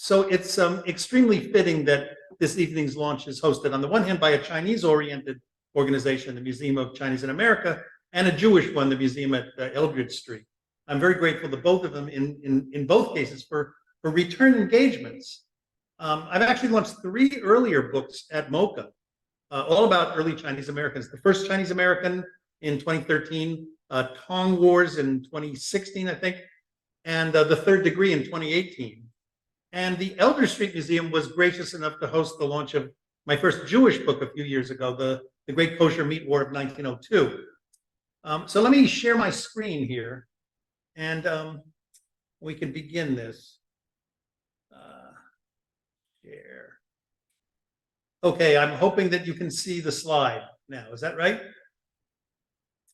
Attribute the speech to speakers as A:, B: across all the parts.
A: So it's extremely fitting that this evening's launch is hosted on the one hand by a Chinese-oriented organization, the Museum of Chinese in America, and a Jewish one, the museum at Eldridge Street. I'm very grateful to both of them in both cases for return engagements. I've actually launched 3 earlier books at MOCA, all about early Chinese Americans. The first Chinese American in 2013, Tong Wars in 2016, I think, and the Third Degree in 2018. And the Eldridge Street Museum was gracious enough to host the launch of my first Jewish book a few years ago, the Great Kosher Meat War of 1902. So let me share my screen here, and we can begin this. Share. Okay, I'm hoping that you can see the slide now. Is that right?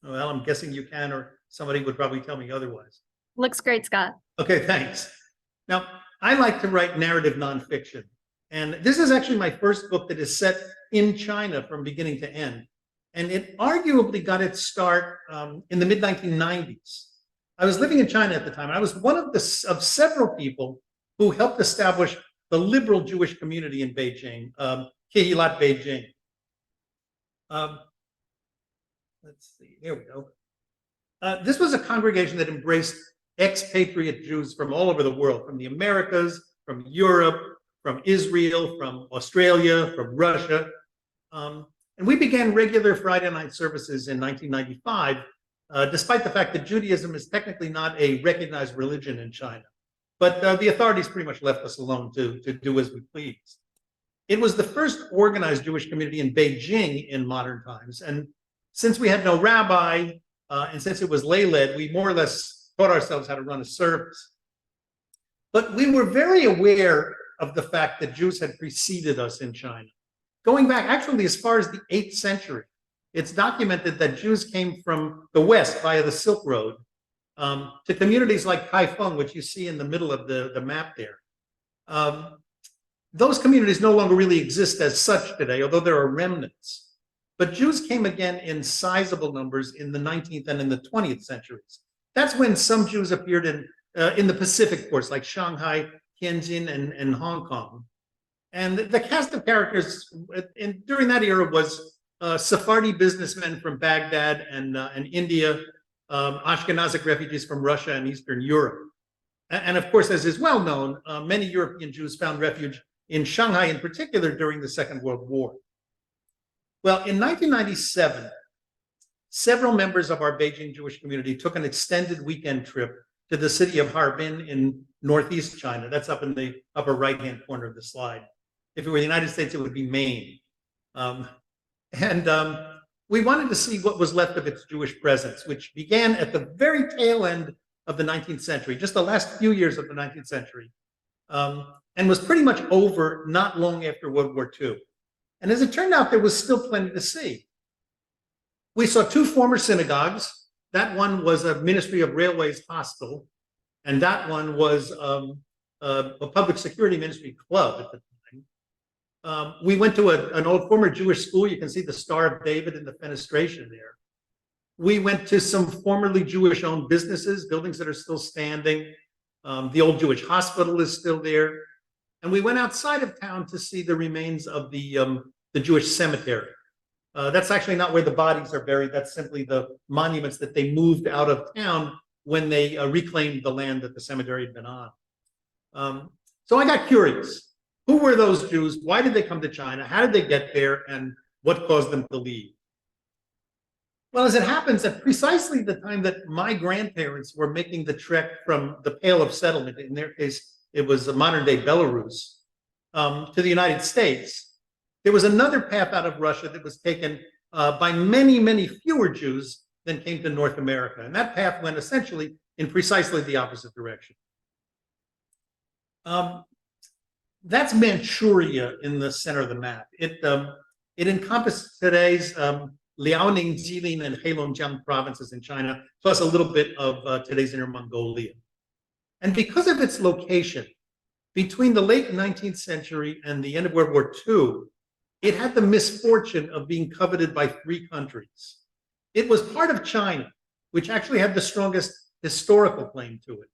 A: Well, I'm guessing you can, or somebody would probably tell me otherwise.
B: Looks great, Scott.
A: Okay, thanks. Now, I like to write narrative nonfiction, and this is actually my first book that is set in China from beginning to end. And it arguably got its start in the mid-1990s. I was living in China at the time, and I was one of several people who helped establish the liberal Jewish community in Beijing, Kehilat Beijing. Let's see, here we go. This was a congregation that embraced expatriate Jews from all over the world, from the Americas, from Europe, from Israel, from Australia, from Russia. And we began regular Friday night services in 1995, despite the fact that Judaism is technically not a recognized religion in China. But the authorities pretty much left us alone to do as we pleased. It was the first organized Jewish community in Beijing in modern times. And since we had no rabbi, and since it was lay-led, we more or less taught ourselves how to run a service. But we were very aware of the fact that Jews had preceded us in China. Going back actually as far as the 8th century, it's documented that Jews came from the West via the Silk Road to communities like Kaifeng, which you see in the middle of the map there. Those communities no longer really exist as such today, although there are remnants. But Jews came again in sizable numbers in the 19th and in the 20th centuries. That's when some Jews appeared in the Pacific ports, like Shanghai, Tianjin, and Hong Kong. And the cast of characters during that era was Sephardi businessmen from Baghdad and India, Ashkenazic refugees from Russia and Eastern Europe. And of course, as is well known, many European Jews found refuge in Shanghai in particular during the Second World War. Well, in 1997, several members of our Beijing Jewish community took an extended weekend trip to the city of Harbin in northeast China. That's up in the upper right-hand corner of the slide. If it were the United States, it would be Maine. We wanted to see what was left of its Jewish presence, which began at the very tail end of the 19th century, just the last few years of the 19th century, and was pretty much over not long after World War II. And as it turned out, there was still plenty to see. We saw 2 former synagogues. That one was a Ministry of Railways hostel, and that one was a public security ministry club at the time. We went to an old former Jewish school. You can see the Star of David in the fenestration there. We went to some formerly Jewish-owned businesses, buildings that are still standing. The old Jewish hospital is still there. And we went outside of town to see the remains of the Jewish cemetery. That's actually not where the bodies are buried. That's simply the monuments that they moved out of town when they reclaimed the land that the cemetery had been on. So I got curious. Who were those Jews? Why did they come to China? How did they get there? And what caused them to leave? Well, as it happens, at precisely the time that my grandparents were making the trek from the Pale of Settlement, in their case, it was modern-day Belarus, to the United States, there was another path out of Russia that was taken by many, many fewer Jews than came to North America. And that path went essentially in precisely the opposite direction. That's Manchuria in the center of the map. It encompassed today's Liaoning, Jilin, and Heilongjiang provinces in China, plus a little bit of today's Inner Mongolia. And because of its location, between the late 19th century and the end of World War II, it had the misfortune of being coveted by 3 countries. It was part of China, which actually had the strongest historical claim to it.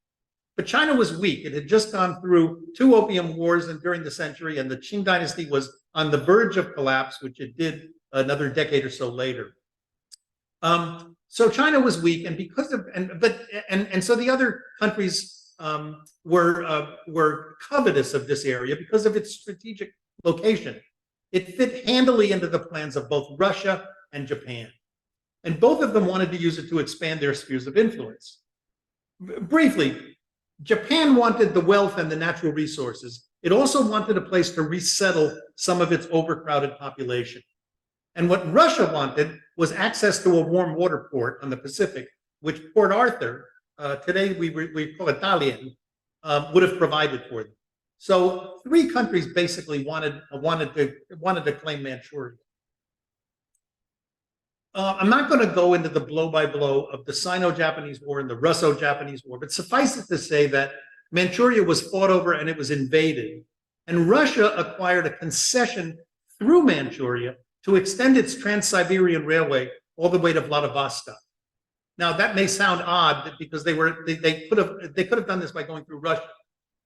A: But China was weak. It had just gone through 2 opium wars during the century, and the Qing dynasty was on the verge of collapse, which it did another decade or so later. So China was weak, and because of and so the other countries were covetous of this area because of its strategic location. It fit handily into the plans of both Russia and Japan, and both of them wanted to use it to expand their spheres of influence. Briefly, Japan wanted the wealth and the natural resources. It also wanted a place to resettle some of its overcrowded population. And what Russia wanted was access to a warm water port on the Pacific, which Port Arthur, today we call it Dalian, would have provided for them. So 3 countries basically wanted to claim Manchuria. I'm not going to go into the blow-by-blow of the Sino-Japanese War and the Russo-Japanese War, but suffice it to say that Manchuria was fought over and it was invaded. And Russia acquired a concession through Manchuria to extend its Trans-Siberian Railway all the way to Vladivostok. Now, that may sound odd because they could have done this by going through Russia,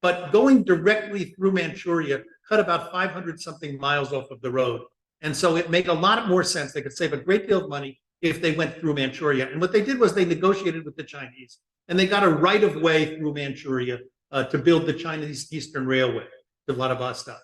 A: but going directly through Manchuria cut about 500-something miles off of the road. And so it made a lot more sense. They could save a great deal of money if they went through Manchuria. And what they did was they negotiated with the Chinese, and they got a right of way through Manchuria to build the Chinese Eastern Railway to Vladivostok.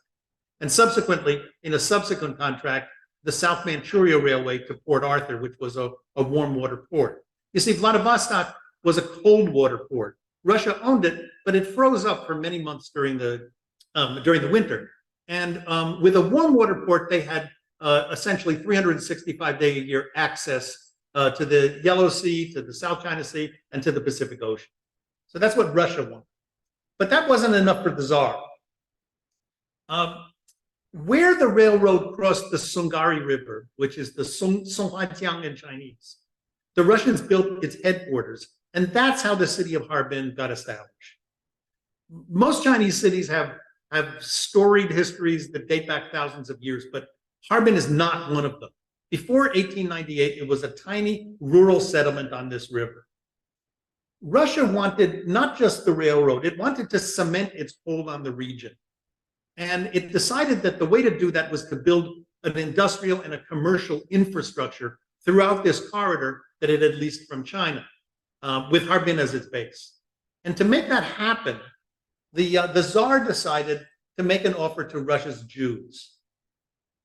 A: And subsequently, in a subsequent contract, the South Manchuria Railway to Port Arthur, which was a warm water port. You see, Vladivostok was a cold water port. Russia owned it, but it froze up for many months during the winter. And with a warm water port, they had essentially 365-day-a-year access to the Yellow Sea, to the South China Sea, and to the Pacific Ocean. So that's what Russia wanted. But that wasn't enough for the Tsar. Where the railroad crossed the Sungari River, which is the Songhuaijiang in Chinese, the Russians built its headquarters, and that's how the city of Harbin got established. Most Chinese cities have storied histories that date back thousands of years, but Harbin is not one of them. Before 1898, it was a tiny rural settlement on this river. Russia wanted not just the railroad, it wanted to cement its hold on the region. And it decided that the way to do that was to build an industrial and a commercial infrastructure throughout this corridor that it had leased from China, with Harbin as its base. And to make that happen, the Tsar decided to make an offer to Russia's Jews.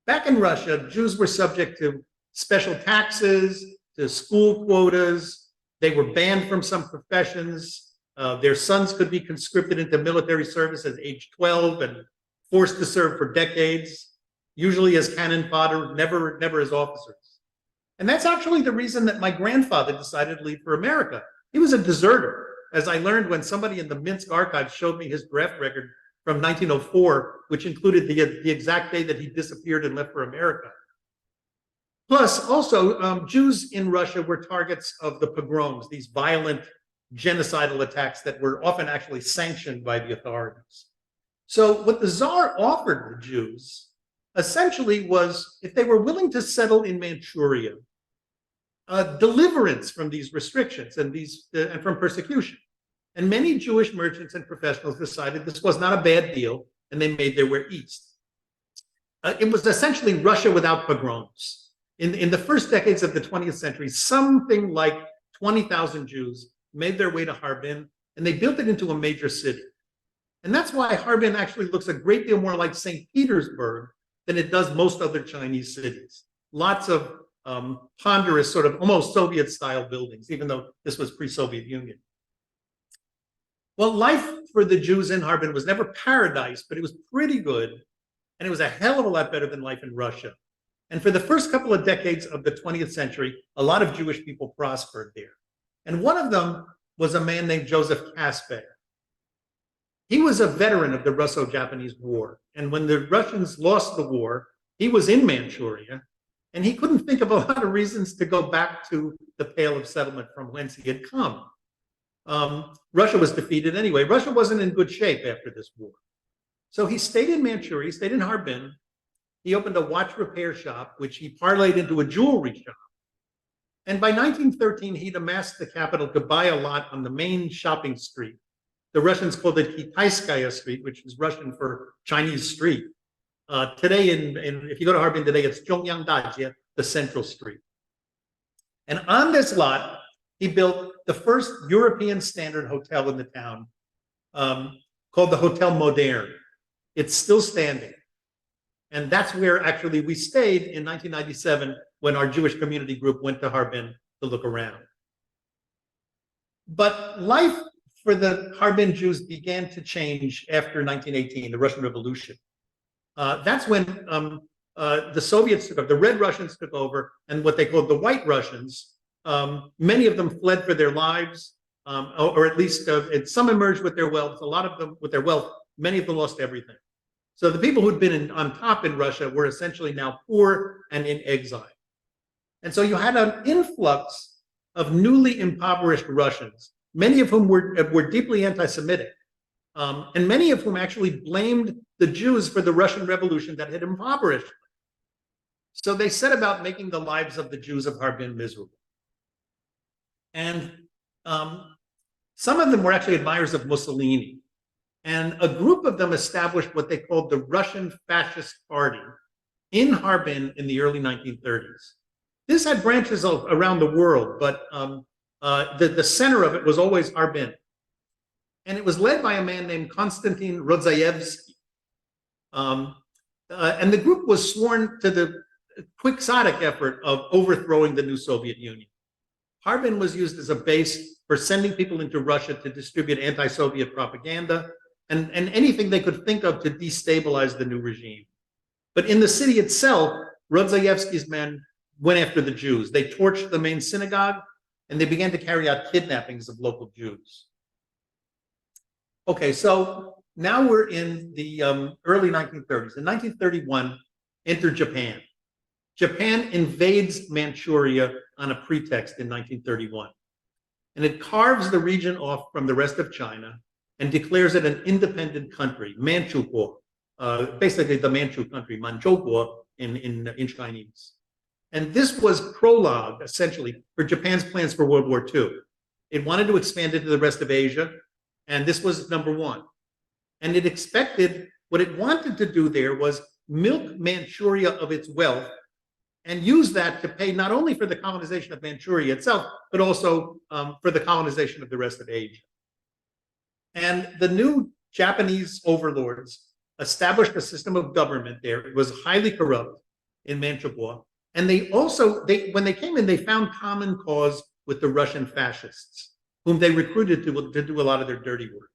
A: Back in Russia, Jews were subject to special taxes, to school quotas. They were banned from some professions. Their sons could be conscripted into military service at age 12 and forced to serve for decades, usually as cannon fodder, never as officers. And that's actually the reason that my grandfather decided to leave for America. He was a deserter, as I learned when somebody in the Minsk archives showed me his draft record from 1904, which included the exact day that he disappeared and left for America. Plus, also, Jews in Russia were targets of the pogroms, these violent genocidal attacks that were often actually sanctioned by the authorities. So what the Tsar offered the Jews essentially was, if they were willing to settle in Manchuria, deliverance from these restrictions and from persecution. And many Jewish merchants and professionals decided this was not a bad deal, and they made their way east. It was essentially Russia without pogroms. In the first decades of the 20th century, something like 20,000 Jews made their way to Harbin, and they built it into a major city. And that's why Harbin actually looks a great deal more like St. Petersburg than it does most other Chinese cities. Lots of ponderous, sort of almost Soviet-style buildings, even though this was pre-Soviet Union. Well, life for the Jews in Harbin was never paradise, but it was pretty good, and it was a hell of a lot better than life in Russia. And for the first couple of decades of the 20th century, a lot of Jewish people prospered there. And one of them was a man named Joseph Kasper. He was a veteran of the Russo-Japanese War. And when the Russians lost the war, he was in Manchuria, and he couldn't think of a lot of reasons to go back to the Pale of Settlement from whence he had come. Russia was defeated anyway. Russia wasn't in good shape after this war. So he stayed in Manchuria, he stayed in Harbin. He opened a watch repair shop, which he parlayed into a jewelry shop. And by 1913, he'd amassed the capital to buy a lot on the main shopping street The Russians called it Kitaiskaya Street, which is Russian for Chinese street. Today, if you go to Harbin today, it's Zhongyang Dajie, the central street. And on this lot, he built the first European standard hotel in the town, called the Hotel Moderne. It's still standing. And that's where actually we stayed in 1997 when our Jewish community group went to Harbin to look around. But life for the Harbin Jews began to change after 1918, the Russian Revolution. That's when the Soviets took over, the Red Russians took over, and what they called the White Russians, many of them fled for their lives, or at least some emerged with their wealth, a lot of them with their wealth, many of them lost everything. So the people who'd been on top in Russia were essentially now poor and in exile. And so you had an influx of newly impoverished Russians, many of whom were deeply anti-Semitic, and many of whom actually blamed the Jews for the Russian Revolution that had impoverished them. So they set about making the lives of the Jews of Harbin miserable. And some of them were actually admirers of Mussolini. And a group of them established what they called the Russian Fascist Party in Harbin in the early 1930s. This had branches around the world, but the center of it was always Harbin. And it was led by a man named Konstantin Rodzaevsky. And the group was sworn to the quixotic effort of overthrowing the new Soviet Union. Harbin was used as a base for sending people into Russia to distribute anti-Soviet propaganda and anything they could think of to destabilize the new regime. But in the city itself, Rodzaevsky's men went after the Jews. They torched the main synagogue, and they began to carry out kidnappings of local Jews. Okay, so now we're in the early 1930s. In 1931, enter Japan. Japan invades Manchuria on a pretext in 1931. And it carves the region off from the rest of China and declares it an independent country, Manchukuo, basically the Manchu country, Manchukuo in Chinese. And this was prologue, essentially, for Japan's plans for World War II. It wanted to expand into the rest of Asia, and this was number one. And it expected, what it wanted to do there was milk Manchuria of its wealth and use that to pay not only for the colonization of Manchuria itself, but also for the colonization of the rest of Asia. And the new Japanese overlords established a system of government there. It was highly corrupt in Manchukuo. And they also, when they came in, they found common cause with the Russian fascists, whom they recruited to do a lot of their dirty work.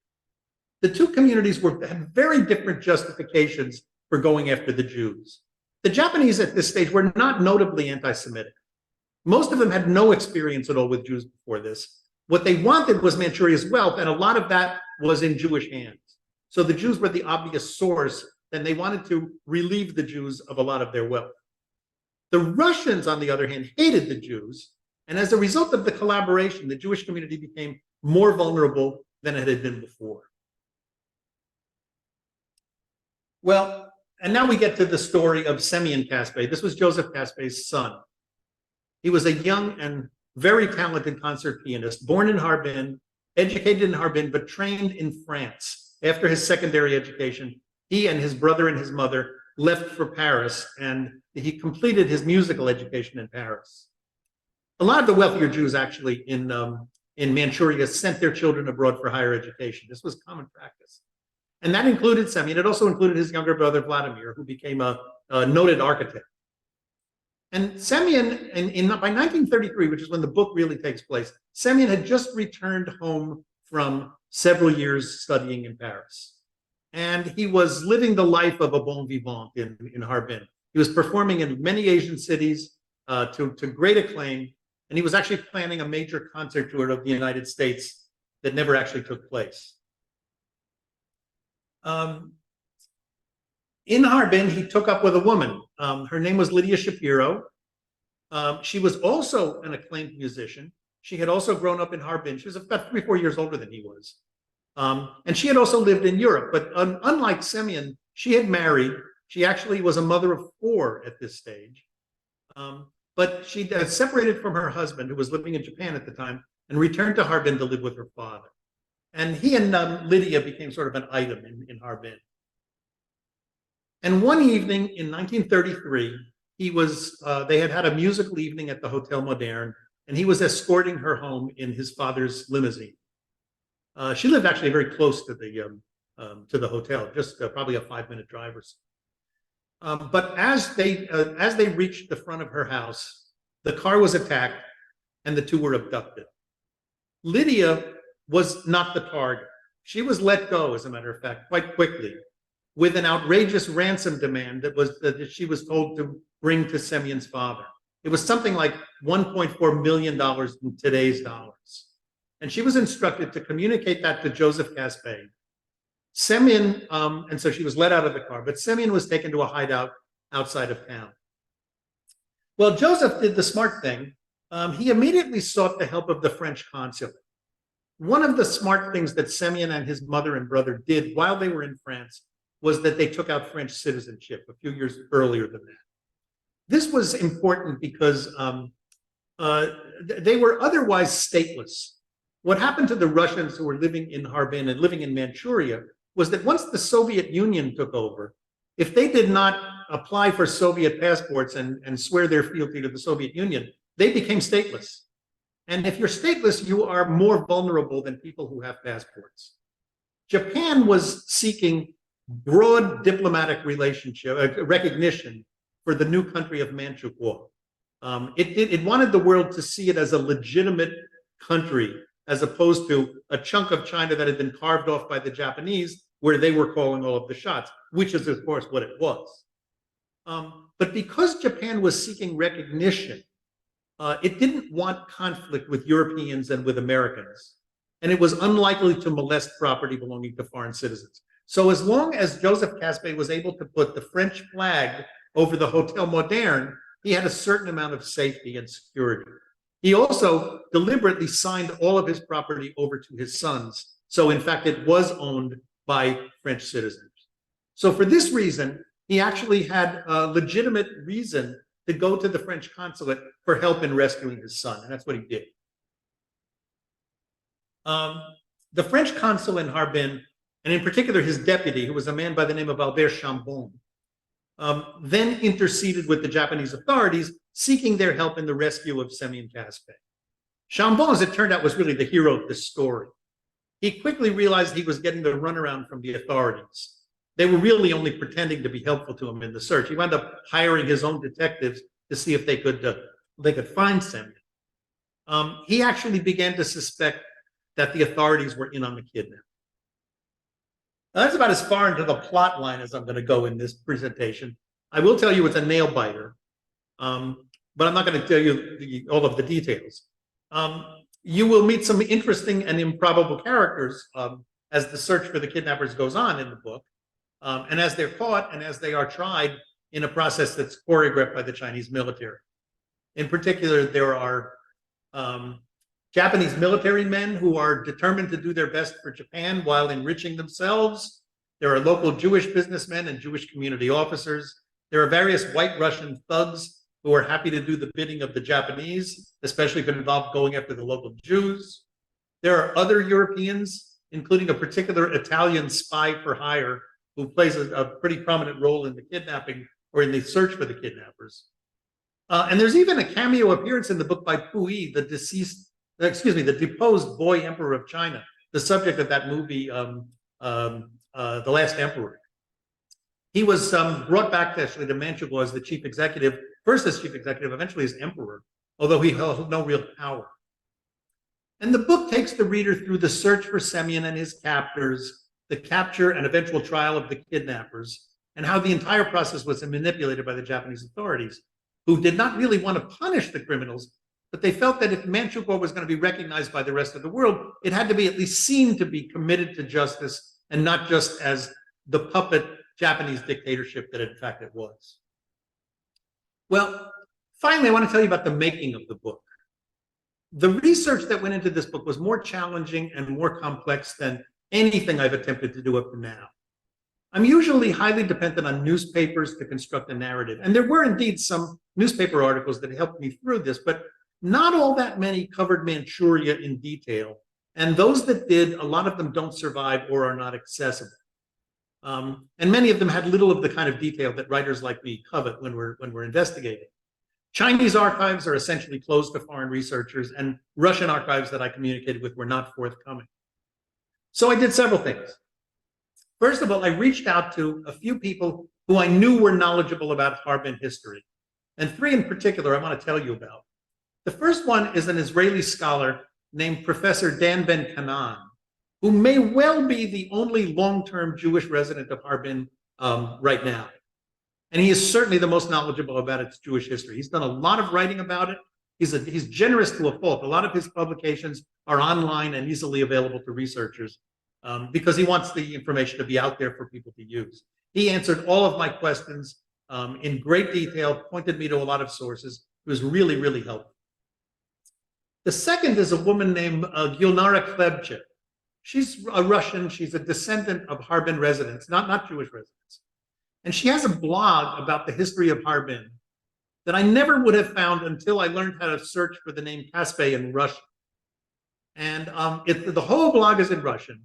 A: The two communities had very different justifications for going after the Jews. The Japanese at this stage were not notably anti-Semitic. Most of them had no experience at all with Jews before this. What they wanted was Manchuria's wealth, and a lot of that was in Jewish hands. So the Jews were the obvious source, and they wanted to relieve the Jews of a lot of their wealth. The Russians, on the other hand, hated the Jews, and as a result of the collaboration, the Jewish community became more vulnerable than it had been before. Well, and now we get to the story of Semyon Kaspay. This was Joseph Kaspay's son. He was a young and very talented concert pianist, born in Harbin, educated in Harbin, but trained in France. After his secondary education, he and his brother and his mother left for Paris, and he completed his musical education in Paris. A lot of the wealthier Jews actually in Manchuria sent their children abroad for higher education. This was common practice. And that included Semyon. It also included his younger brother, Vladimir, who became a noted architect. And Semyon, by 1933, which is when the book really takes place, Semyon had just returned home from several years studying in Paris. And he was living the life of a bon vivant in Harbin. He was performing in many Asian cities to great acclaim. And he was actually planning a major concert tour of the United States that never actually took place. In Harbin, he took up with a woman. Her name was Lydia Shapiro. She was also an acclaimed musician. She had also grown up in Harbin. She was about 3 or 4 years older than he was. And she had also lived in Europe. But unlike Semyon, she had married. She actually was a mother of 4 at this stage. But she separated from her husband, who was living in Japan at the time, and returned to Harbin to live with her father. And he and Lydia became sort of an item in Harbin. And one evening in 1933, they had had a musical evening at the Hotel Moderne, and he was escorting her home in his father's limousine. She lived actually very close to the hotel, just probably a 5-minute drive or so. But as they reached the front of her house, the car was attacked and the two were abducted. Lydia was not the target. She was let go, as a matter of fact, quite quickly, with an outrageous ransom demand that she was told to bring to Semyon's father. It was something like $1.4 million in today's dollars. And she was instructed to communicate that to Joseph Caspay. Semyon, and so she was let out of the car, but Semyon was taken to a hideout outside of town. Well, Joseph did the smart thing. He immediately sought the help of the French consulate. One of the smart things that Semyon and his mother and brother did while they were in France was that they took out French citizenship a few years earlier than that. This was important because they were otherwise stateless. What happened to the Russians who were living in Harbin and living in Manchuria was that once the Soviet Union took over, if they did not apply for Soviet passports and swear their fealty to the Soviet Union, they became stateless. And if you're stateless, you are more vulnerable than people who have passports. Japan was seeking broad diplomatic recognition for the new country of Manchuria. It wanted the world to see it as a legitimate country, as opposed to a chunk of China that had been carved off by the Japanese, where they were calling all of the shots, which is, of course, what it was. But because Japan was seeking recognition, it didn't want conflict with Europeans and with Americans, and it was unlikely to molest property belonging to foreign citizens. So as long as Joseph Caspay was able to put the French flag over the Hotel Moderne, he had a certain amount of safety and security. He also deliberately signed all of his property over to his sons. So in fact, it was owned by French citizens. So for this reason, he actually had a legitimate reason to go to the French consulate for help in rescuing his son, and that's what he did. The French consul in Harbin, and in particular his deputy, who was a man by the name of Albert Chambon, then interceded with the Japanese authorities, seeking their help in the rescue of Semyon Caspay. Chambon, as it turned out, was really the hero of this story. He quickly realized he was getting the runaround from the authorities. They were really only pretending to be helpful to him in the search. He wound up hiring his own detectives to see if they could find Semyon. He actually began to suspect that the authorities were in on the kidnapping. Now, that's about as far into the plot line as I'm going to go in this presentation. I will tell you it's a nail biter, but I'm not going to tell you all of the details. You will meet some interesting and improbable characters as the search for the kidnappers goes on in the book, and as they're caught and as they are tried in a process that's choreographed by the Chinese military. In particular, there are Japanese military men who are determined to do their best for Japan while enriching themselves. There are local Jewish businessmen and Jewish community officers. There are various white Russian thugs who are happy to do the bidding of the Japanese, especially if it involved going after the local Jews. There are other Europeans, including a particular Italian spy for hire who plays a pretty prominent role in the kidnapping or in the search for the kidnappers. And there's even a cameo appearance in the book by Puyi, the deposed boy emperor of China, the subject of that movie, The Last Emperor. He was brought back actually to Manchuria as the chief executive, first as chief executive, eventually as emperor, although he held no real power. And the book takes the reader through the search for Semyon and his captors, the capture and eventual trial of the kidnappers, and how the entire process was manipulated by the Japanese authorities, who did not really want to punish the criminals, but they felt that if Manchuria was going to be recognized by the rest of the world, it had to be at least seen to be committed to justice and not just as the puppet Japanese dictatorship that in fact it was. Well, finally, I want to tell you about the making of the book. The research that went into this book was more challenging and more complex than anything I've attempted to do up to now. I'm usually highly dependent on newspapers to construct a narrative, and there were indeed some newspaper articles that helped me through this, but not all that many covered Manchuria in detail, And those that did, a lot of them don't survive or are not accessible. And many of them had little of the kind of detail that writers like me covet when we're investigating. Chinese archives are essentially closed to foreign researchers, and Russian archives that I communicated with were not forthcoming. So I did several things. First of all, I reached out to a few people who I knew were knowledgeable about Harbin history, and three in particular I want to tell you about. The first one is an Israeli scholar named Professor Dan Ben-Kanan, who may well be the only long-term Jewish resident of Harbin right now. And he is certainly the most knowledgeable about its Jewish history. He's done a lot of writing about it. He's generous to a fault. A lot of his publications are online and easily available to researchers because he wants the information to be out there for people to use. He answered all of my questions in great detail, pointed me to a lot of sources. It was really, really helpful. The second is a woman named Gulnara Klebchev. She's a Russian. She's a descendant of Harbin residents, not Jewish residents. And she has a blog about the history of Harbin that I never would have found until I learned how to search for the name Caspay in Russian. And the whole blog is in Russian,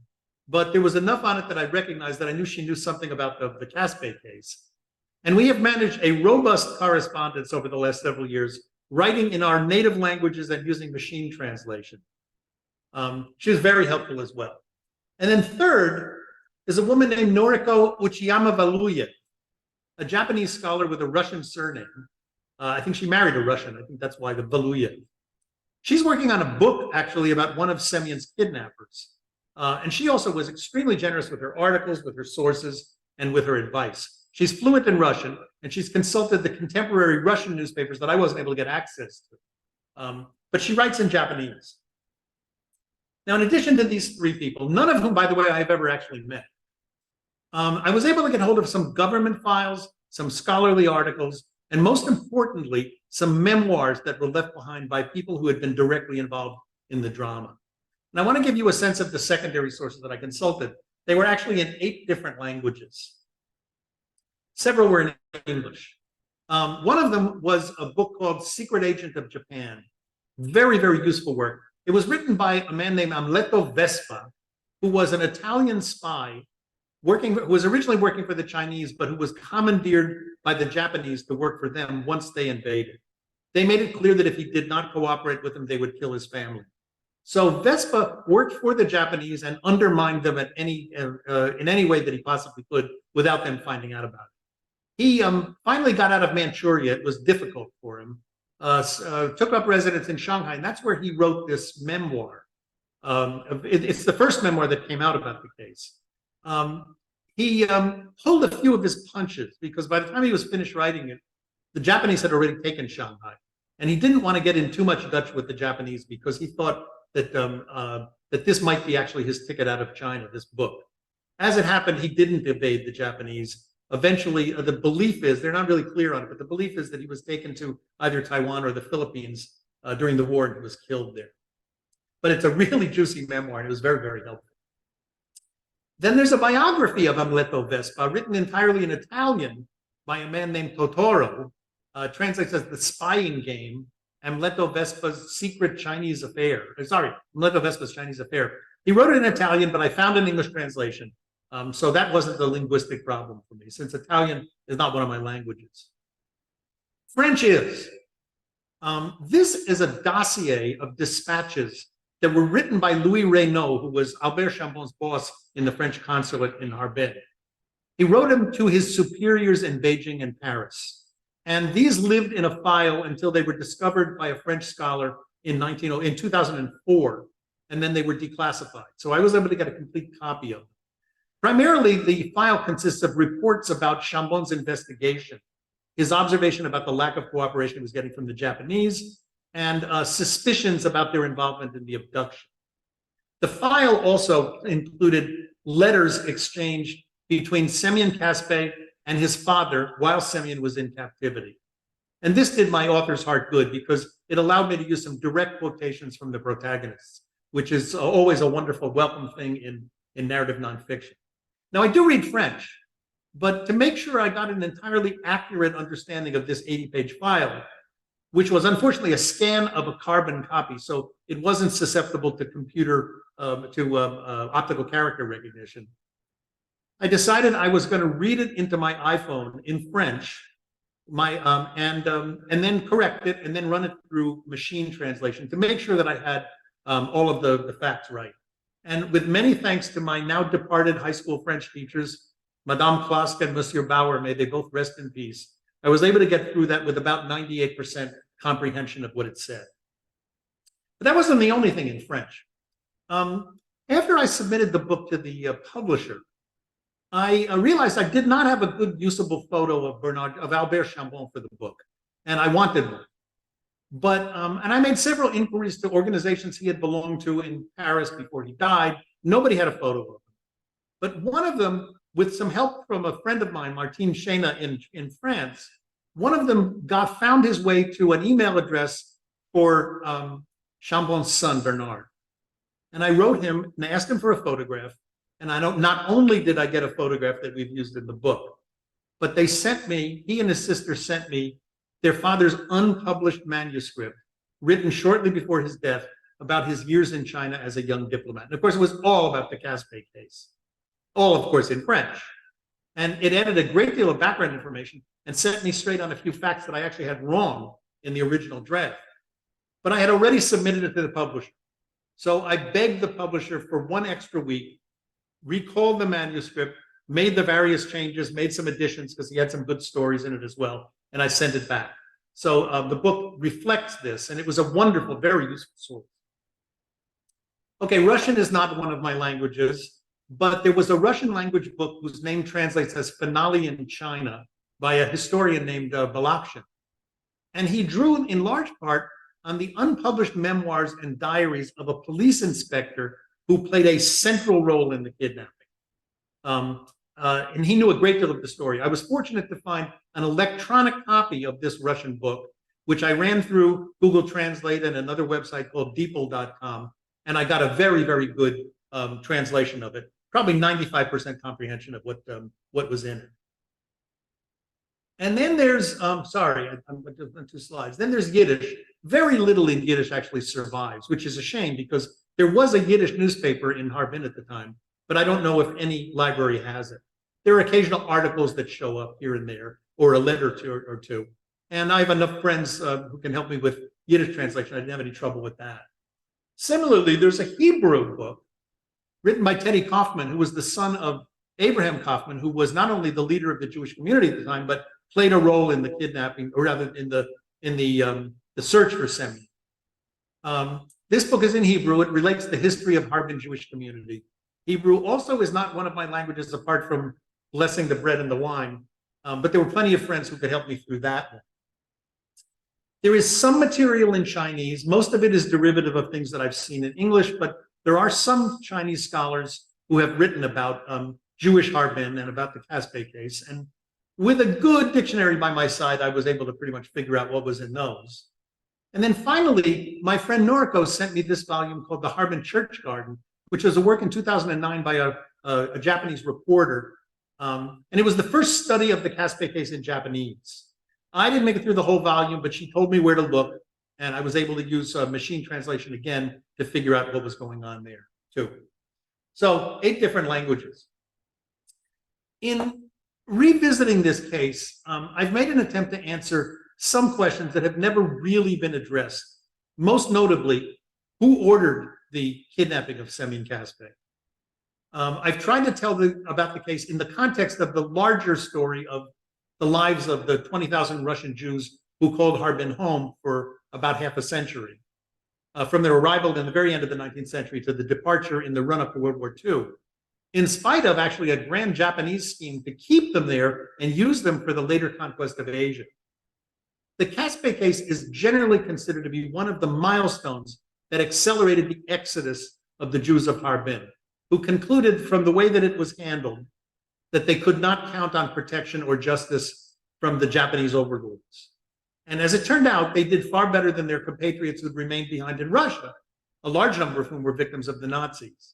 A: but there was enough on it that I recognized that I knew she knew something about the Caspay case. And we have managed a robust correspondence over the last several years, writing in our native languages and using machine translation. She was very helpful as well. And then third is a woman named Noriko Uchiyama-Valuyev, a Japanese scholar with a Russian surname. I think she married a Russian. I think that's why the Valuyev. She's working on a book, actually, about one of Semyon's kidnappers. And she also was extremely generous with her articles, with her sources, and with her advice. She's fluent in Russian, and she's consulted the contemporary Russian newspapers that I wasn't able to get access to. But she writes in Japanese. Now, in addition to these three people, none of whom, by the way, I have ever actually met, I was able to get hold of some government files, some scholarly articles, and most importantly, some memoirs that were left behind by people who had been directly involved in the drama. And I want to give you a sense of the secondary sources that I consulted. They were actually in 8 different languages. Several were in English. One of them was a book called Secret Agent of Japan. Very, very useful work. It was written by a man named Amleto Vespa, who was an Italian spy who was originally working for the Chinese, but who was commandeered by the Japanese to work for them once they invaded. They made it clear that if he did not cooperate with them, they would kill his family. So Vespa worked for the Japanese and undermined them in any way that he possibly could without them finding out about it. He finally got out of Manchuria. It was difficult for him. Took up residence in Shanghai, and that's where he wrote this memoir. It's the first memoir that came out about the case. He pulled a few of his punches because by the time he was finished writing it, the Japanese had already taken Shanghai, and he didn't want to get in too much Dutch with the Japanese because he thought that that this might be actually his ticket out of China, this book. As it happened, he didn't evade the Japanese. Eventually, the belief is, they're not really clear on it, but the belief is that he was taken to either Taiwan or the Philippines during the war and he was killed there. But it's a really juicy memoir and it was very, very helpful. Then there's a biography of Amleto Vespa written entirely in Italian by a man named Totoro, translates as The Spying Game, Amleto Vespa's Secret Chinese Affair. Sorry, Amleto Vespa's Chinese Affair. He wrote it in Italian, but I found an English translation. So that wasn't the linguistic problem for me, since Italian is not one of my languages. French is. This is a dossier of dispatches that were written by Louis Reynaud, who was Albert Chambon's boss in the French consulate in Harbin. He wrote them to his superiors in Beijing and Paris. And these lived in a file until they were discovered by a French scholar in 2004, and then they were declassified. So I was able to get a complete copy of them. Primarily, the file consists of reports about Chambon's investigation, his observation about the lack of cooperation he was getting from the Japanese, and suspicions about their involvement in the abduction. The file also included letters exchanged between Semyon Caspay and his father while Semyon was in captivity. And this did my author's heart good because it allowed me to use some direct quotations from the protagonists, which is always a wonderful, welcome thing in narrative nonfiction. Now, I do read French, but to make sure I got an entirely accurate understanding of this 80-page file, which was unfortunately a scan of a carbon copy, so it wasn't susceptible to computer optical character recognition. I decided I was going to read it into my iPhone in French, and then correct it, and then run it through machine translation to make sure that I had all of the facts right. And with many thanks to my now departed high school French teachers, Madame Klask and Monsieur Bauer, may they both rest in peace, I was able to get through that with about 98% comprehension of what it said. But that wasn't the only thing in French. After I submitted the book to the publisher, I realized I did not have a good usable photo of Albert Chambon for the book, and I wanted one. But and I made several inquiries to organizations he had belonged to in Paris before he died. Nobody had a photo of him. But one of them, with some help from a friend of mine, Martine Chena in France, one of them found his way to an email address for Chambon's son, Bernard. And I wrote him and asked him for a photograph. And not only did I get a photograph that we've used in the book, but they sent me, he and his sister sent me their father's unpublished manuscript, written shortly before his death, about his years in China as a young diplomat. And of course, it was all about the Caspe case, all, of course, in French. And it added a great deal of background information and set me straight on a few facts that I actually had wrong in the original draft. But I had already submitted it to the publisher. So I begged the publisher for one extra week, recalled the manuscript, made the various changes, made some additions because he had some good stories in it as well, and I sent it back. So the book reflects this, and it was a wonderful, very useful source. Okay, Russian is not one of my languages, but there was a Russian language book whose name translates as Finale in China by a historian named Balakshin. And he drew in large part on the unpublished memoirs and diaries of a police inspector who played a central role in the kidnapping. And he knew a great deal of the story. I was fortunate to find an electronic copy of this Russian book, which I ran through Google Translate and another website called deeple.com. And I got a very, very good translation of it, probably 95% comprehension of what was in it. And then there's, sorry, I'm on 2 slides. Then there's Yiddish. Very little in Yiddish actually survives, which is a shame because there was a Yiddish newspaper in Harbin at the time, but I don't know if any library has it. There are occasional articles that show up here and there, or a letter or two. And I have enough friends who can help me with Yiddish translation. I didn't have any trouble with that. Similarly, there's a Hebrew book written by Teddy Kaufman, who was the son of Abraham Kaufman, who was not only the leader of the Jewish community at the time, but played a role in the kidnapping, or rather in the search for Semyon. This book is in Hebrew. It relates the history of Harbin Jewish community. Hebrew also is not one of my languages apart from blessing the bread and the wine, but there were plenty of friends who could help me through that one. There is some material in Chinese. Most of it is derivative of things that I've seen in English, but there are some Chinese scholars who have written about Jewish Harbin and about the Caspe case. And with a good dictionary by my side, I was able to pretty much figure out what was in those. And then finally, my friend Noriko sent me this volume called The Harbin Church Garden, which was a work in 2009 by a Japanese reporter. And it was the first study of the Caspe case in Japanese. I didn't make it through the whole volume, but she told me where to look, and I was able to use machine translation again to figure out what was going on there, too. So 8 different languages. In revisiting this case, I've made an attempt to answer some questions that have never really been addressed. Most notably, who ordered the kidnapping of Semyon Caspe? I've tried to tell about the case in the context of the larger story of the lives of the 20,000 Russian Jews who called Harbin home for about half a century, from their arrival in the very end of the 19th century to the departure in the run-up to World War II, in spite of actually a grand Japanese scheme to keep them there and use them for the later conquest of Asia. The Caspe case is generally considered to be one of the milestones that accelerated the exodus of the Jews of Harbin, who concluded from the way that it was handled that they could not count on protection or justice from the Japanese overlords. And as it turned out, they did far better than their compatriots who'd remained behind in Russia, a large number of whom were victims of the Nazis.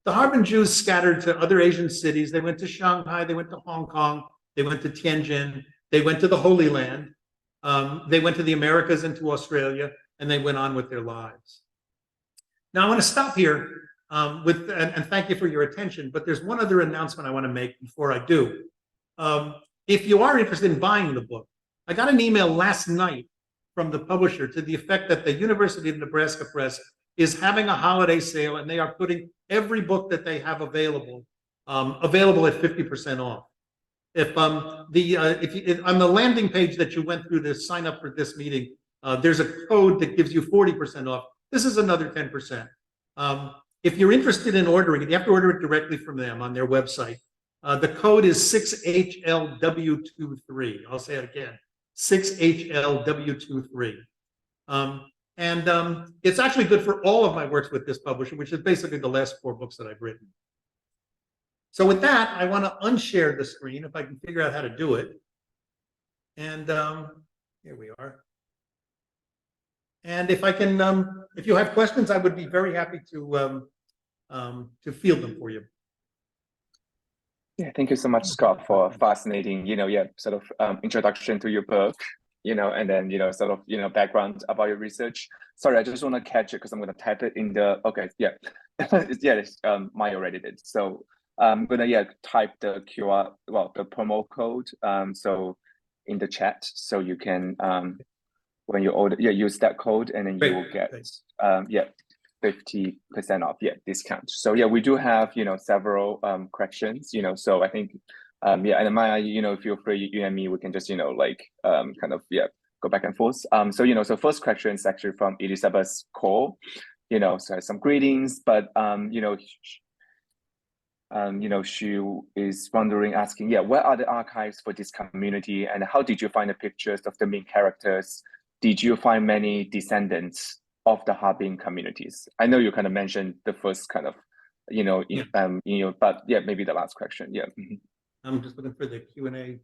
A: The Harbin Jews scattered to other Asian cities. They went to Shanghai, they went to Hong Kong, they went to Tianjin, they went to the Holy Land, they went to the Americas and to Australia, and they went on with their lives. Now I want to stop here and thank you for your attention. But there's one other announcement I want to make before I do. If you are interested in buying the book, I got an email last night from the publisher to the effect that the University of Nebraska Press is having a holiday sale, and they are putting every book that they have available at 50% off. If on the landing page that you went through to sign up for this meeting, there's a code that gives you 40% off. This is another 10%. If you're interested in ordering it, you have to order it directly from them on their website. The code is 6HLW23. I'll say it again, 6HLW23. It's actually good for all of my works with this publisher, which is basically the last 4 books that I've written. So with that, I want to unshare the screen if I can figure out how to do it. And here we are. And if I can, if you have questions, I would be very happy to field them for you.
B: Yeah, thank you so much, Scott, for a fascinating, sort of introduction to your book, and then, sort of, background about your research. Sorry, I just want to catch it because I'm going to type it in the, okay, yeah, Maya already did. So I'm going to, type the QR, well, the promo code, so in the chat, so you can, when you order, use that code, and then you will get, 50% off, discount. So we do have, several corrections, so I think, and Maya, feel free, you and me, we can just, kind of, go back and forth. So, so first question is actually from Elizabeth Cole, so some greetings, but, she is wondering, asking, where are the archives for this community, and how did you find the pictures of the main characters? Did you find many descendants of the Harbin communities? I know you kind of mentioned the first kind of, but maybe the last question.
A: I'm just looking for the Q&A.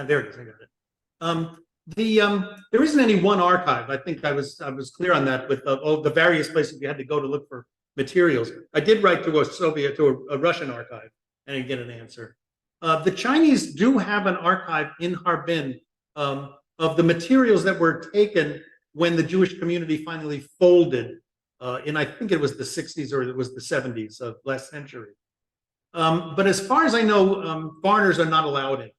A: There it is. I got it. There isn't any one archive. I think I was clear on that with all the various places you had to go to look for materials. I did write to a Russian archive and get an answer. The Chinese do have an archive in Harbin of the materials that were taken when the Jewish community finally folded in, I think it was the 60s or it was the 70s of last century. But as far as I know, foreigners are not allowed in.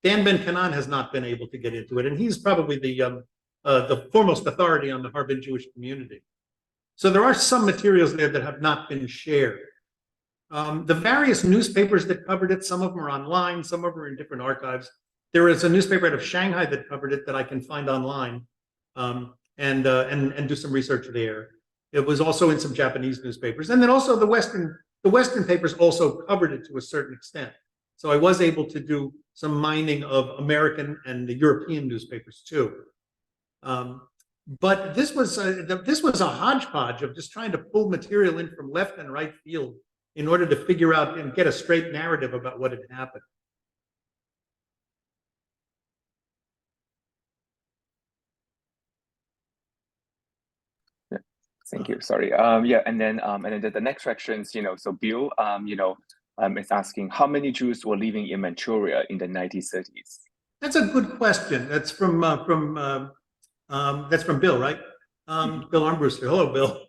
A: Dan Ben-Kanan has not been able to get into it, and he's probably the foremost authority on the Harbin Jewish community. So there are some materials there that have not been shared. The various newspapers that covered it, some of them are online, some of them are in different archives. There is a newspaper out of Shanghai that covered it that I can find online and do some research there. It was also in some Japanese newspapers, and then also the Western papers also covered it to a certain extent. So I was able to do some mining of American and the European newspapers too. But this was a hodgepodge of just trying to pull material in from left and right field in order to figure out and get a straight narrative about what had happened.
B: Thank you. Sorry. And then the next questions, so Bill, is asking how many Jews were living in Manchuria in the 1930s.
A: That's a good question. That's from Bill, right? Bill Armbruster. Hello, Bill.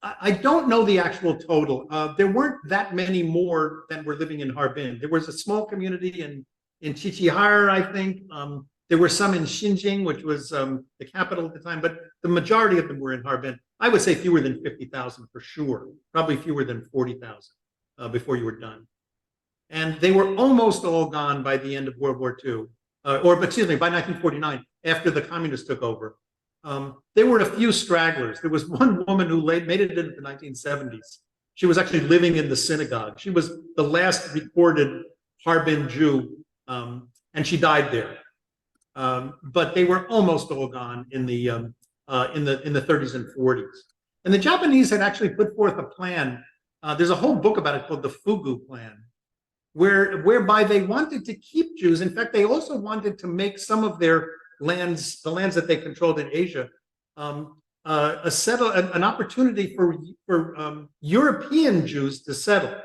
A: I don't know the actual total. There weren't that many more than were living in Harbin. There was a small community in Qiqihar, I think. There were some in Xinjiang, which was the capital at the time, but the majority of them were in Harbin. I would say fewer than 50,000 for sure, probably fewer than 40,000 before you were done. And they were almost all gone by the end of World War II, by 1949, after the communists took over. There were a few stragglers. There was one woman who made it into the 1970s. She was actually living in the synagogue. She was the last recorded Harbin Jew, and she died there. But they were almost all gone in the 30s and 40s. And the Japanese had actually put forth a plan. There's a whole book about it called the Fugu Plan, whereby they wanted to keep Jews. In fact, they also wanted to make some of their lands, the lands that they controlled in Asia, an opportunity for European Jews to settle.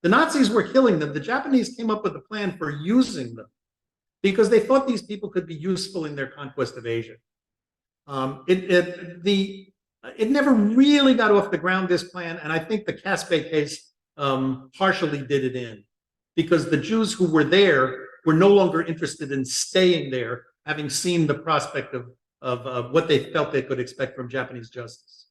A: The Nazis were killing them. The Japanese came up with a plan for using them, because they thought these people could be useful in their conquest of Asia. The It never really got off the ground, this plan, and I think the Caspe case partially did it in, because the Jews who were there were no longer interested in staying there, having seen the prospect of what they felt they could expect from Japanese justice.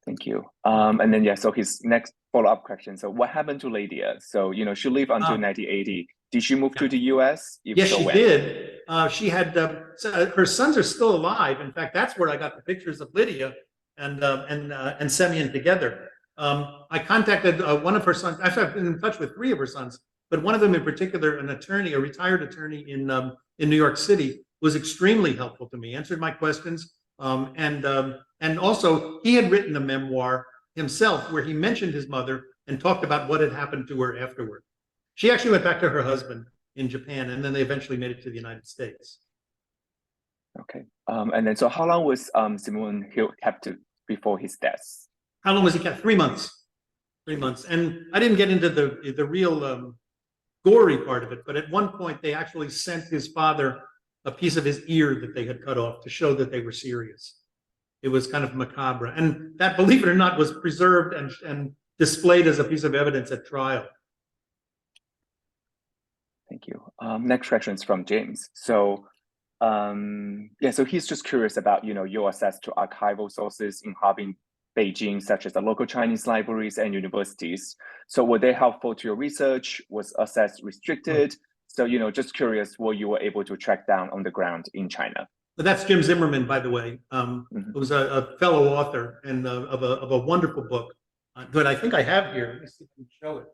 B: Thank you. And then, yeah, so his next follow-up question. So what happened to Lydia? So, she lived until 1980. Did she move to the US? If
A: Yes,
B: so,
A: she
B: when?
A: did. She had her sons are still alive. In fact, that's where I got the pictures of Lydia and Semyon together. I contacted one of her sons. Actually, I've been in touch with three of her sons, but one of them in particular, an attorney, a retired attorney in New York City, was extremely helpful to me. Answered my questions, and also he had written a memoir himself where he mentioned his mother and talked about what had happened to her afterward. She actually went back to her husband in Japan, and then they eventually made it to the United States.
B: Okay. And then, so how long was Simon Hill captive before his death?
A: How long was he kept? 3 months. 3 months. And I didn't get into the real gory part of it, but at one point they actually sent his father a piece of his ear that they had cut off to show that they were serious. It was kind of macabre. And that, believe it or not, was preserved and displayed as a piece of evidence at trial.
B: Thank you. Next question is from James. So, yeah, so he's just curious about, your access to archival sources in Harbin, Beijing, such as the local Chinese libraries and universities. So were they helpful to your research? Was access restricted? So, just curious what you were able to track down on the ground in China.
A: But that's Jim Zimmerman, by the way, who's a fellow author and of a wonderful book that I think I have here. Let me see if I can show it.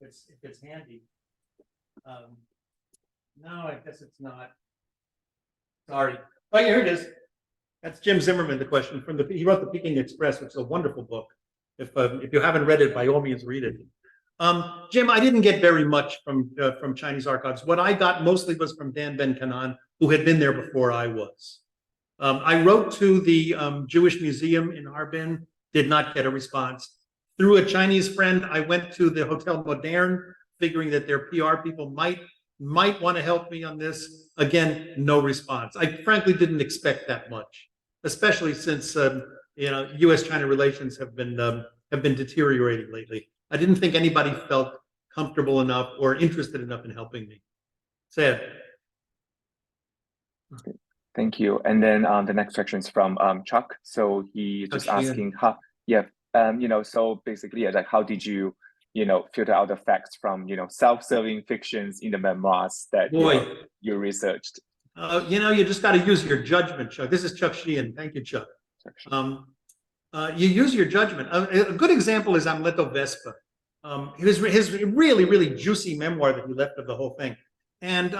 A: If it's handy. No, I guess it's not. Sorry. Oh, yeah, here it is. That's Jim Zimmerman. The question he wrote the Peking Express, which is a wonderful book. If you haven't read it, by all means, read it. Jim, I didn't get very much from Chinese archives. What I got mostly was from Dan Ben-Kanan, who had been there before I was. I wrote to the Jewish Museum in Harbin, did not get a response. Through a Chinese friend, I went to the Hotel Moderne, figuring that their PR people might want to help me on this. Again, no response. I frankly didn't expect that much, especially since U.S.-China relations have been deteriorating lately. I didn't think anybody felt comfortable enough or interested enough in helping me. Sad.
B: Okay. Thank you. And then the next section is from Chuck. So he just asking how, so basically, like, how did you, filter out the facts from, self-serving fictions in the memoirs that you researched?
A: You just got to use your judgment, Chuck. This is Chuck Sheehan. Thank you, Chuck. You use your judgment. A good example is Amleto Vespa. His really, really juicy memoir that he left of the whole thing. And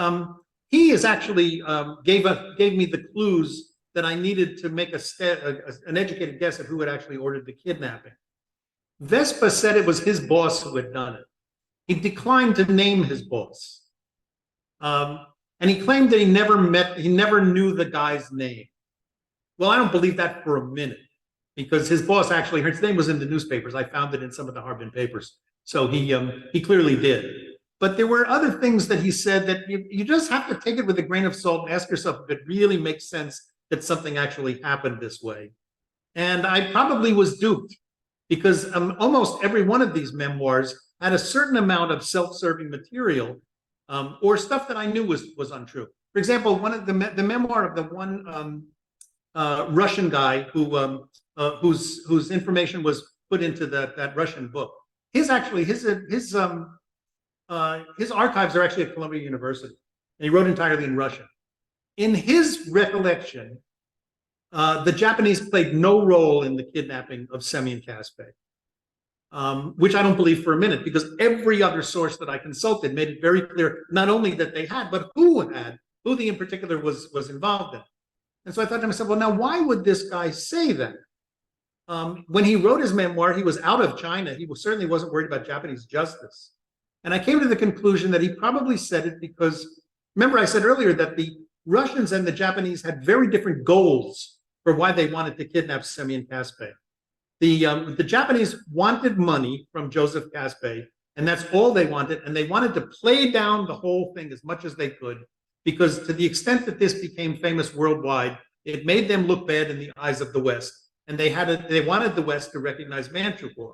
A: he is actually gave me the clues that I needed to make an educated guess at who had actually ordered the kidnapping. Vespa said it was his boss who had done it. He declined to name his boss. And he claimed that he never knew the guy's name. Well, I don't believe that for a minute, because his boss actually, his name was in the newspapers. I found it in some of the Harbin papers. So he clearly did. But there were other things that he said that you just have to take it with a grain of salt and ask yourself if it really makes sense that something actually happened this way. And I probably was duped, because almost every one of these memoirs had a certain amount of self-serving material or stuff that I knew was untrue. For example, one of the memoir of the one Russian guy whose information was put into that Russian book. His archives are actually at Columbia University, and he wrote entirely in Russian. In his recollection, the Japanese played no role in the kidnapping of Semyon Caspe, which I don't believe for a minute, because every other source that I consulted made it very clear not only that they had, but who he in particular was involved in. And so I thought to myself, well, now why would this guy say that? When he wrote his memoir, he was out of China. He certainly wasn't worried about Japanese justice. And I came to the conclusion that he probably said it because, remember I said earlier that the Russians and the Japanese had very different goals for why they wanted to kidnap Semyon Caspe. The Japanese wanted money from Joseph Caspe, and that's all they wanted. And they wanted to play down the whole thing as much as they could, because to the extent that this became famous worldwide, It made them look bad in the eyes of the West, and they wanted the West to recognize Manchuria.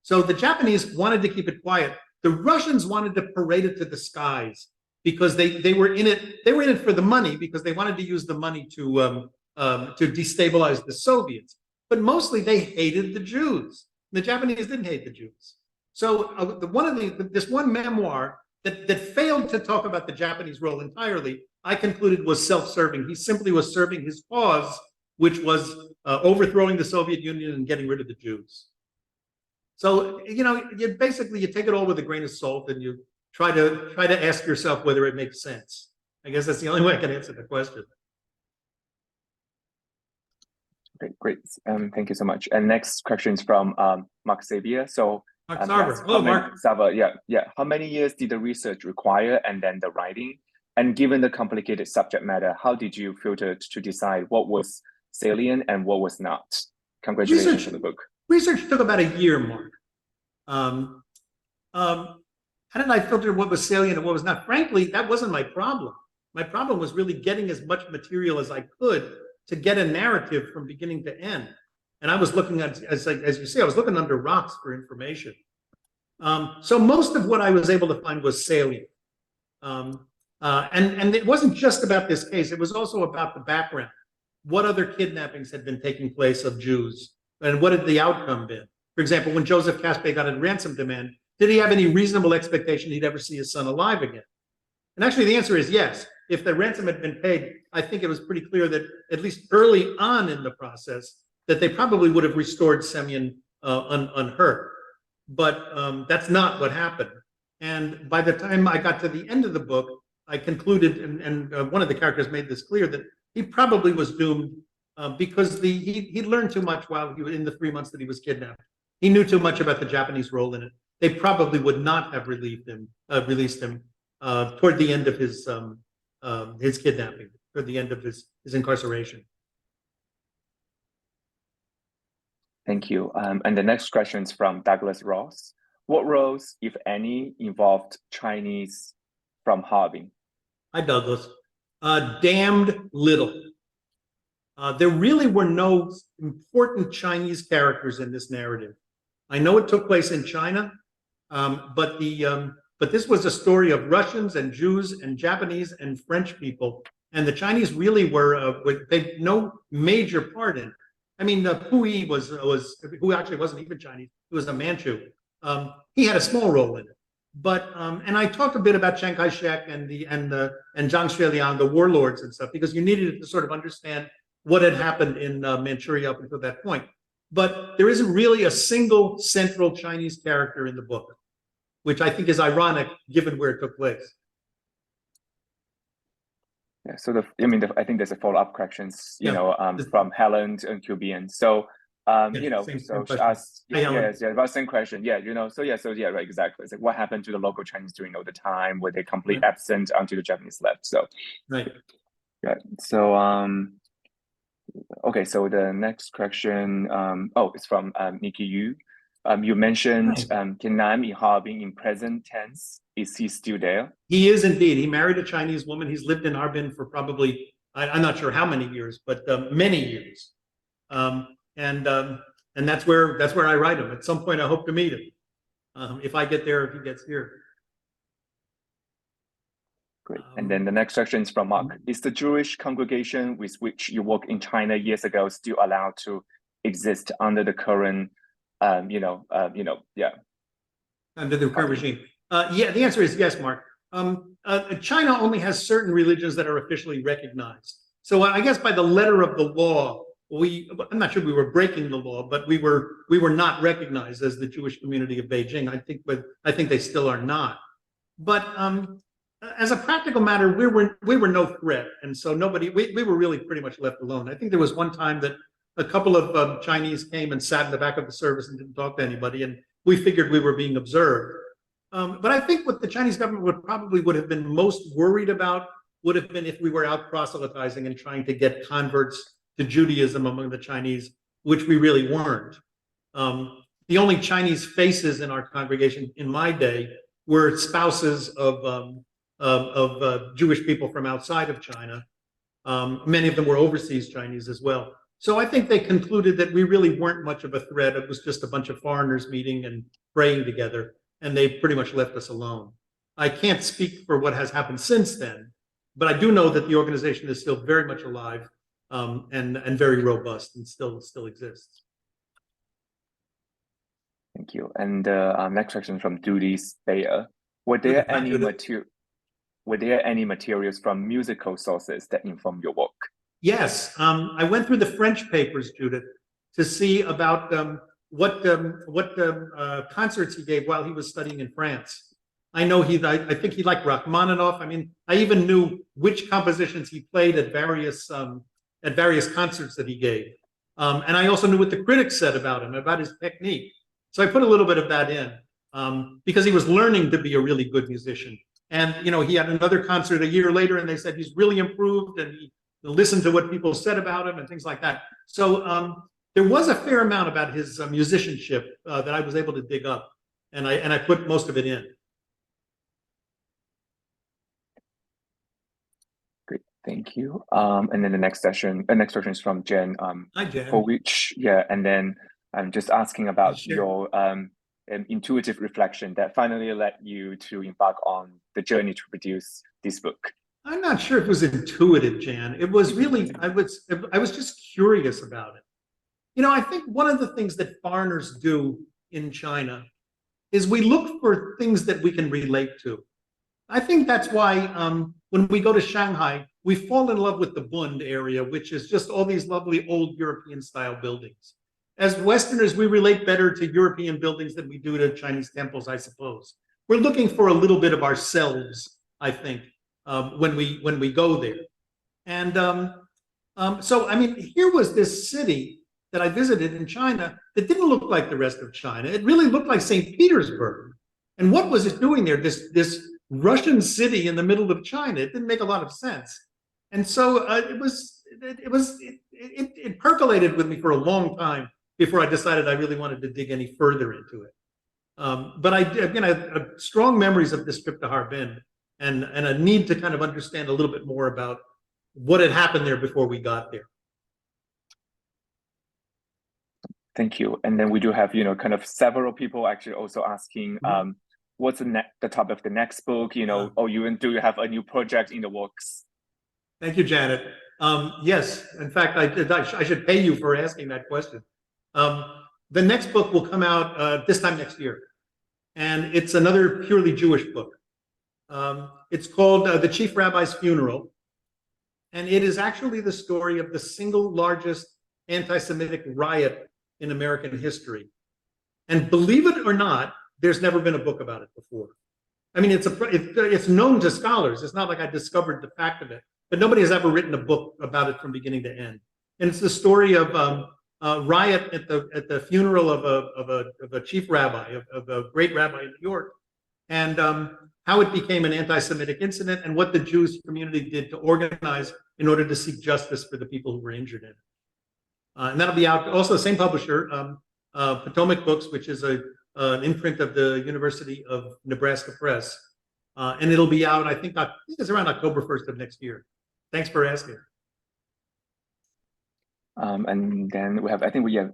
A: So the Japanese wanted to keep it quiet. The Russians wanted to parade it to the skies because they were in it. They were in it for the money because they wanted to use the money to destabilize the Soviets. But mostly they hated the Jews. The Japanese didn't hate the Jews. So this one memoir that failed to talk about the Japanese role entirely, I concluded was self-serving. He simply was serving his cause, which was overthrowing the Soviet Union and getting rid of the Jews. So, you take it all with a grain of salt, and you try to ask yourself whether it makes sense. I guess that's the only way I can answer the question.
B: Okay, great. Thank you so much. And next question is from Mark Xavier. So
A: Mark Sarver. Hello, Mark.
B: Sarver, yeah. How many years did the research require, and then the writing? And given the complicated subject matter, how did you filter to decide what was salient and what was not? Congratulations on the book.
A: Research took about a year, Mark. How did I filter what was salient and what was not? Frankly, that wasn't my problem. My problem was really getting as much material as I could to get a narrative from beginning to end. And I was looking at, as you say, I was looking under rocks for information. So most of what I was able to find was salient. And it wasn't just about this case. It was also about the background. What other kidnappings had been taking place of Jews? And what had the outcome been? For example, when Joseph Kaspe got a ransom demand, did he have any reasonable expectation he'd ever see his son alive again? And actually, the answer is yes. If the ransom had been paid, I think it was pretty clear that at least early on in the process, that they probably would have restored Semyon unhurt. But that's not what happened. And by the time I got to the end of the book, I concluded, and one of the characters made this clear, that he probably was doomed because he learned too much while he was in the 3 months that he was kidnapped. He knew too much about the Japanese role in it. They probably would not have released him toward the end of his kidnapping, toward the end of his incarceration.
B: Thank you. And the next question is from Douglas Ross. What roles, if any, involved Chinese from Harbin?
A: Hi, Douglas. Damned little. There really were no important Chinese characters in this narrative. I know it took place in China, but this was a story of Russians and Jews and Japanese and French people, and the Chinese really played no major part in it. I mean, Puyi who actually wasn't even Chinese; he was a Manchu. He had a small role in it, but and I talked a bit about Chiang Kai-shek and Zhang Xueliang, the warlords and stuff, because you needed to sort of understand what had happened in Manchuria up until that point. But there isn't really a single central Chinese character in the book, which I think is ironic given where it took place.
B: Yeah, so I think there's a follow-up questions, from Helen and QBN. So, she asked, about the same question. Yeah, right, exactly. It's like, what happened to the local Chinese during all the time? Were they completely absent until the Japanese left? So,
A: right.
B: Yeah. So, okay. So the next question, it's from Nikki Yu. You mentioned Kenam in Harbin in present tense. Is he still there?
A: He is indeed. He married a Chinese woman. He's lived in Harbin for probably, I'm not sure how many years, but many years. And that's where I write him. At some point, I hope to meet him. If I get there, if he gets here.
B: Great. And then the next section is from Mark. Is the Jewish congregation with which you worked in China years ago still allowed to exist under the current, under
A: the current regime? Yeah, the answer is yes, Mark. China only has certain religions that are officially recognized. So I guess by the letter of the law, I'm not sure we were breaking the law, but we were not recognized as the Jewish community of Beijing. I think they still are not. But as a practical matter, we were no threat, and so we were really pretty much left alone. I think there was one time that a couple of Chinese came and sat in the back of the service and didn't talk to anybody, and we figured we were being observed. But I think what the Chinese government would have been most worried about would have been if we were out proselytizing and trying to get converts to Judaism among the Chinese, which we really weren't. The only Chinese faces in our congregation in my day were spouses of Jewish people from outside of China, Many of them were overseas Chinese as well. So I think they concluded that we really weren't much of a threat. It was just a bunch of foreigners meeting and praying together, and they pretty much left us alone. I can't speak for what has happened since then, but I do know that the organization is still very much alive, and very robust, and still exists.
B: Thank you. And next question from Duty Bayer. Were there any materials from musical sources that inform your work?
A: Yes, I went through the French papers, Judith, to see about what concerts he gave while he was studying in France. I know I think he liked Rachmaninoff. I mean, I even knew which compositions he played at various concerts that he gave, and I also knew what the critics said about him, about his technique. So I put a little bit of that in because he was learning to be a really good musician. And he had another concert a year later, and they said he's really improved, and he listened to what people said about him and things like that. So there was a fair amount about his musicianship that I was able to dig up, and I put most of it in.
B: Great, thank you. And then the next question is from Jen.
A: Hi, Jen.
B: For which, and then I'm just asking about your intuitive reflection that finally led you to embark on the journey to produce this book.
A: I'm not sure if it was intuitive, Jan. It was really, I was just curious about it. I think one of the things that foreigners do in China is we look for things that we can relate to. I think that's why when we go to Shanghai, we fall in love with the Bund area, which is just all these lovely old European style buildings. As Westerners, we relate better to European buildings than we do to Chinese temples, I suppose. We're looking for a little bit of ourselves, I think, when we go there. And so, I mean, here was this city that I visited in China that didn't look like the rest of China. It really looked like St. Petersburg. And what was it doing there? This Russian city in the middle of China. It didn't make a lot of sense. And so it percolated with me for a long time before I decided I really wanted to dig any further into it. But I had strong memories of this trip to Harbin and a need to kind of understand a little bit more about what had happened there before we got there.
B: Thank you. And then we do have, kind of several people actually also asking, what's the topic of the next book, or do you have a new project in the works?
A: Thank you, Janet. Yes, in fact, I should pay you for asking that question. The next book will come out this time next year, and it's another purely Jewish book. It's called The Chief Rabbi's Funeral, and it is actually the story of the single largest anti-Semitic riot in American history. And believe it or not, there's never been a book about it before. I mean, it's known to scholars. It's not like I discovered the fact of it, but nobody has ever written a book about it from beginning to end. And it's the story of a riot at the funeral of a chief rabbi, of a great rabbi in New York, and how it became an anti-Semitic incident and what the Jewish community did to organize in order to seek justice for the people who were injured in it. And that'll be out, also the same publisher, Potomac Books, which is an imprint of the University of Nebraska Press. And it'll be out, I think it's around October 1st of next year. Thanks for asking.
B: And then we have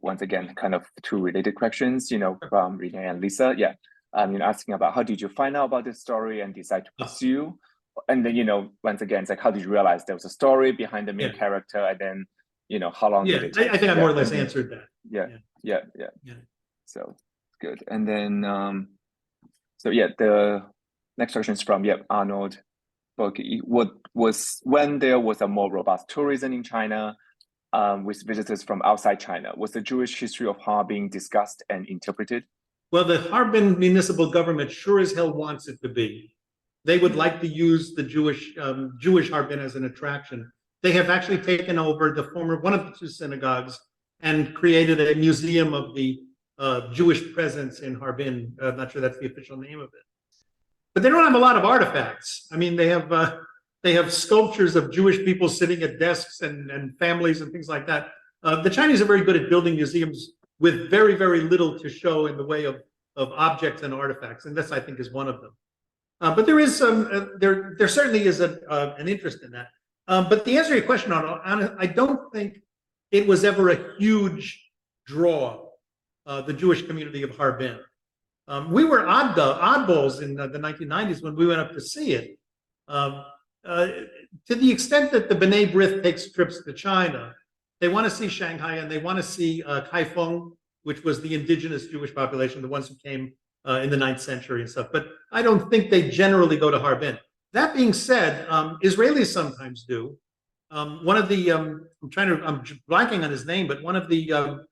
B: once again kind of two related questions, from Renee and Lisa. Asking about how did you find out about this story and decide to pursue? And then, once again, it's like, how did you realize there was a story behind the main character? And then, how long did it take?
A: I think I more or less answered that.
B: Yeah. So good. And then, the next question is from Arnold Berkey. When there was a more robust tourism in China, with visitors from outside China, was the Jewish history of Harbin discussed and interpreted?
A: Well, the Harbin municipal government sure as hell wants it to be. They would like to use the Jewish Harbin as an attraction. They have actually taken over one of the two synagogues and created a museum of the Jewish presence in Harbin. I'm not sure that's the official name of it. But they don't have a lot of artifacts. I mean, they have sculptures of Jewish people sitting at desks and families and things like that. The Chinese are very good at building museums with very, very little to show in the way of objects and artifacts, and this, I think, is one of them. But there is there certainly is an interest in that. But the answer to your question I don't think it was ever a huge draw, the Jewish community of Harbin. We were oddballs in the 1990s when we went up to see it. To the extent that the B'nai B'rith takes trips to China, they want to see Shanghai and they want to see Kaifeng, which was the indigenous Jewish population, the ones who came in the 9th century and stuff. But I don't think they generally go to Harbin. That being said, Israelis sometimes do. One of the I'm blanking on his name, but one of the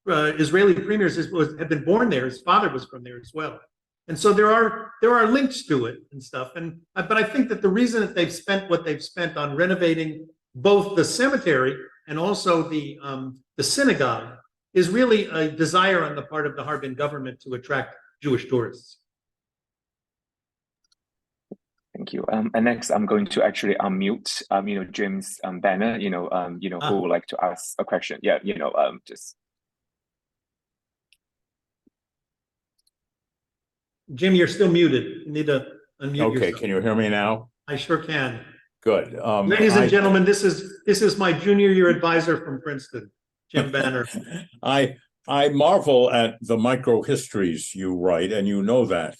A: Israeli premiers had been born there. His father was from there as well, and so there are links to it and stuff. But I think that the reason that they've spent what they've spent on renovating both the cemetery and also the synagogue is really a desire on the part of the Harbin government to attract Jewish tourists.
B: Thank you. And next, I'm going to actually unmute, James Banner, who would like to ask a question. Yeah, just.
A: Jim, you're still muted. You need to unmute yourself.
C: Okay, can you hear me now?
A: I sure can.
C: Good.
A: Ladies and gentlemen, this is my junior year advisor from Princeton, Jim Banner.
C: I marvel at the microhistories you write, and you know that.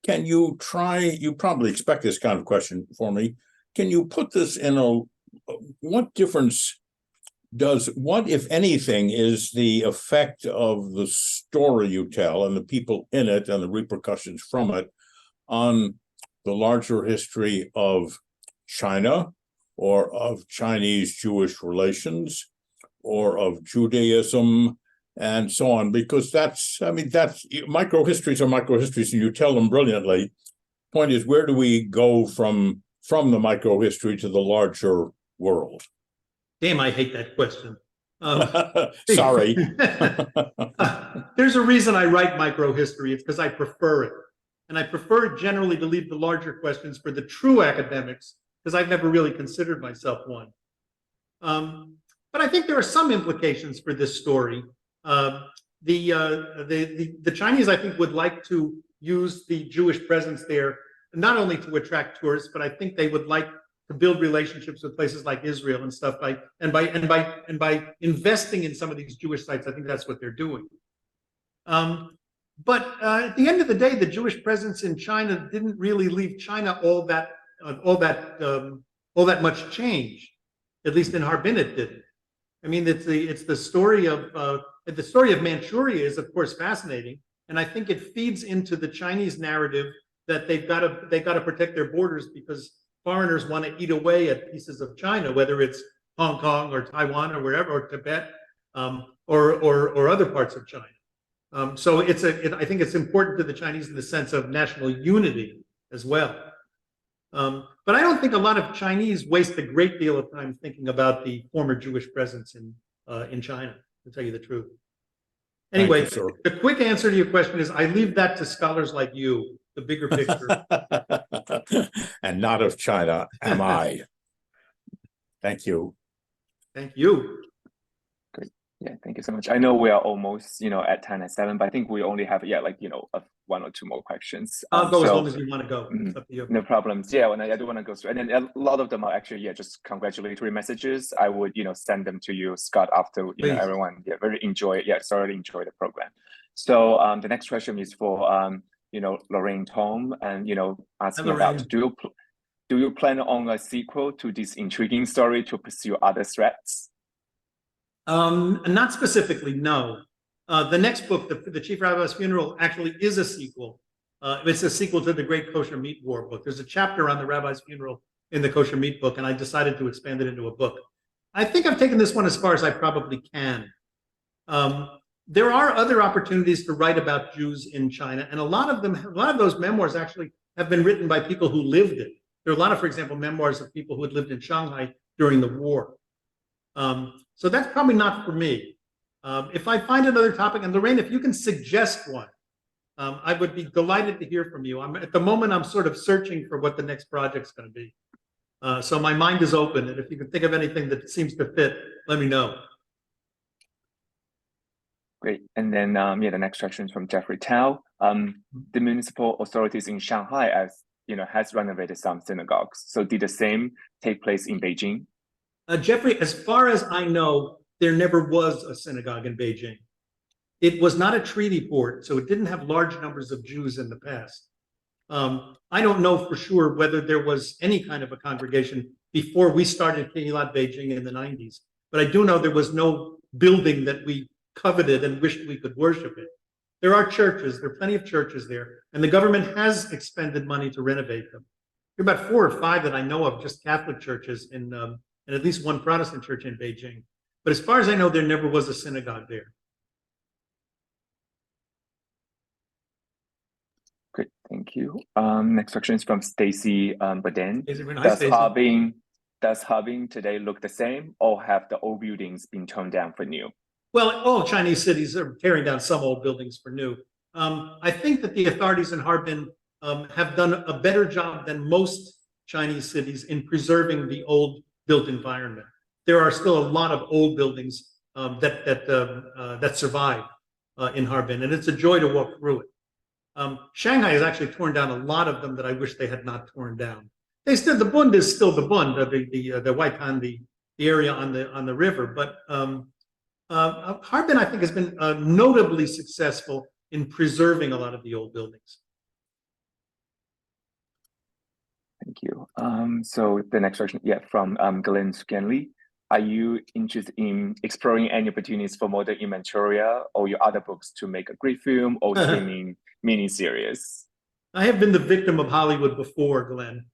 C: Can you try, you probably expect this kind of question for me. Can you put this in what difference what, if anything, is the effect of the story you tell and the people in it and the repercussions from it on the larger history of China or of Chinese-Jewish relations or of Judaism and so on? Because that's microhistories are microhistories and you tell them brilliantly. Point is, where do we go from the microhistory to the larger world?
A: Damn, I hate that question.
C: Sorry.
A: There's a reason I write microhistory. It's because I prefer it. And I prefer generally to leave the larger questions for the true academics, because I've never really considered myself one. But I think there are some implications for this story. The Chinese, I think, would like to use the Jewish presence there, not only to attract tourists, but I think they would like to build relationships with places like Israel and stuff by investing in some of these Jewish sites. I think that's what they're doing. But at the end of the day, the Jewish presence in China didn't really leave China all that much change. At least in Harbin, it didn't. I mean, it's the story of Manchuria is of course fascinating, and I think it feeds into the Chinese narrative that they've got to protect their borders because foreigners want to eat away at pieces of China, whether it's Hong Kong or Taiwan or wherever, or Tibet, or other parts of China. So I think it's important to the Chinese in the sense of national unity as well. But I don't think a lot of Chinese waste a great deal of time thinking about the former Jewish presence in China, to tell you the truth. Anyway, the quick answer to your question is I leave that to scholars like you, the bigger picture.
C: And not of China, am I? Thank you.
A: Thank you.
B: Great. Yeah, thank you so much. I know we are almost, at 10 and 7, but I think we only have, one or two more questions.
A: I'll go as long as you want to go. It's up to you.
B: No problems. Yeah, and I do want to go through. And then a lot of them are actually, just congratulatory messages. I would, send them to you, Scott, after, everyone thoroughly enjoy the program. So the next question is for, Lorraine Tom, and, asking about, do you plan on a sequel to this intriguing story to pursue other threats?
A: Not specifically, no. The next book, the Chief Rabbi's Funeral, actually is a sequel. It's a sequel to the Great Kosher Meat War book. There's a chapter on the Rabbi's funeral in the Kosher Meat book, and I decided to expand it into a book. I think I've taken this one as far as I probably can. There are other opportunities to write about Jews in China, and a lot of those memoirs actually have been written by people who lived it. There are a lot of, for example, memoirs of people who had lived in Shanghai during the war. So that's probably not for me. If I find another topic, and Lorraine, if you can suggest one, I would be delighted to hear from you. At the moment, I'm sort of searching for what the next project's going to be. So my mind is open, and if you can think of anything that seems to fit, let me know.
B: Great. And then, the next question is from Jeffrey Tao. The municipal authorities in Shanghai, as has renovated some synagogues. So did the same take place in Beijing?
A: Jeffrey, as far as I know, there never was a synagogue in Beijing. It was not a treaty port, so it didn't have large numbers of Jews in the past. I don't know for sure whether there was any kind of a congregation before we started Kehillat Beijing in the 90s, but I do know there was no building that we coveted and wished we could worship it. There are churches, there are plenty of churches there, and the government has expended money to renovate them. There are about 4 or 5 that I know of, just Catholic churches and at least one Protestant church in Beijing. But as far as I know, there never was a synagogue there.
B: Great, thank you. Next question is from Stacy Baden. Does Harbin today look the same, or have the old buildings been torn down for new?
A: Well, all Chinese cities are tearing down some old buildings for new. I think that the authorities in Harbin have done a better job than most Chinese cities in preserving the old built environment. There are still a lot of old buildings that survive in Harbin, and it's a joy to walk through it. Shanghai has actually torn down a lot of them that I wish they had not torn down. The Bund is still the Bund, the Waipan, the area on the river, but Harbin, I think, has been notably successful in preserving a lot of the old buildings.
B: Thank you. So the next question, from Glenn Scanley. Are you interested in exploring any opportunities for modern in Manchuria or your other books to make a great film or streaming mini-series?
A: I have been the victim of Hollywood before, Glenn.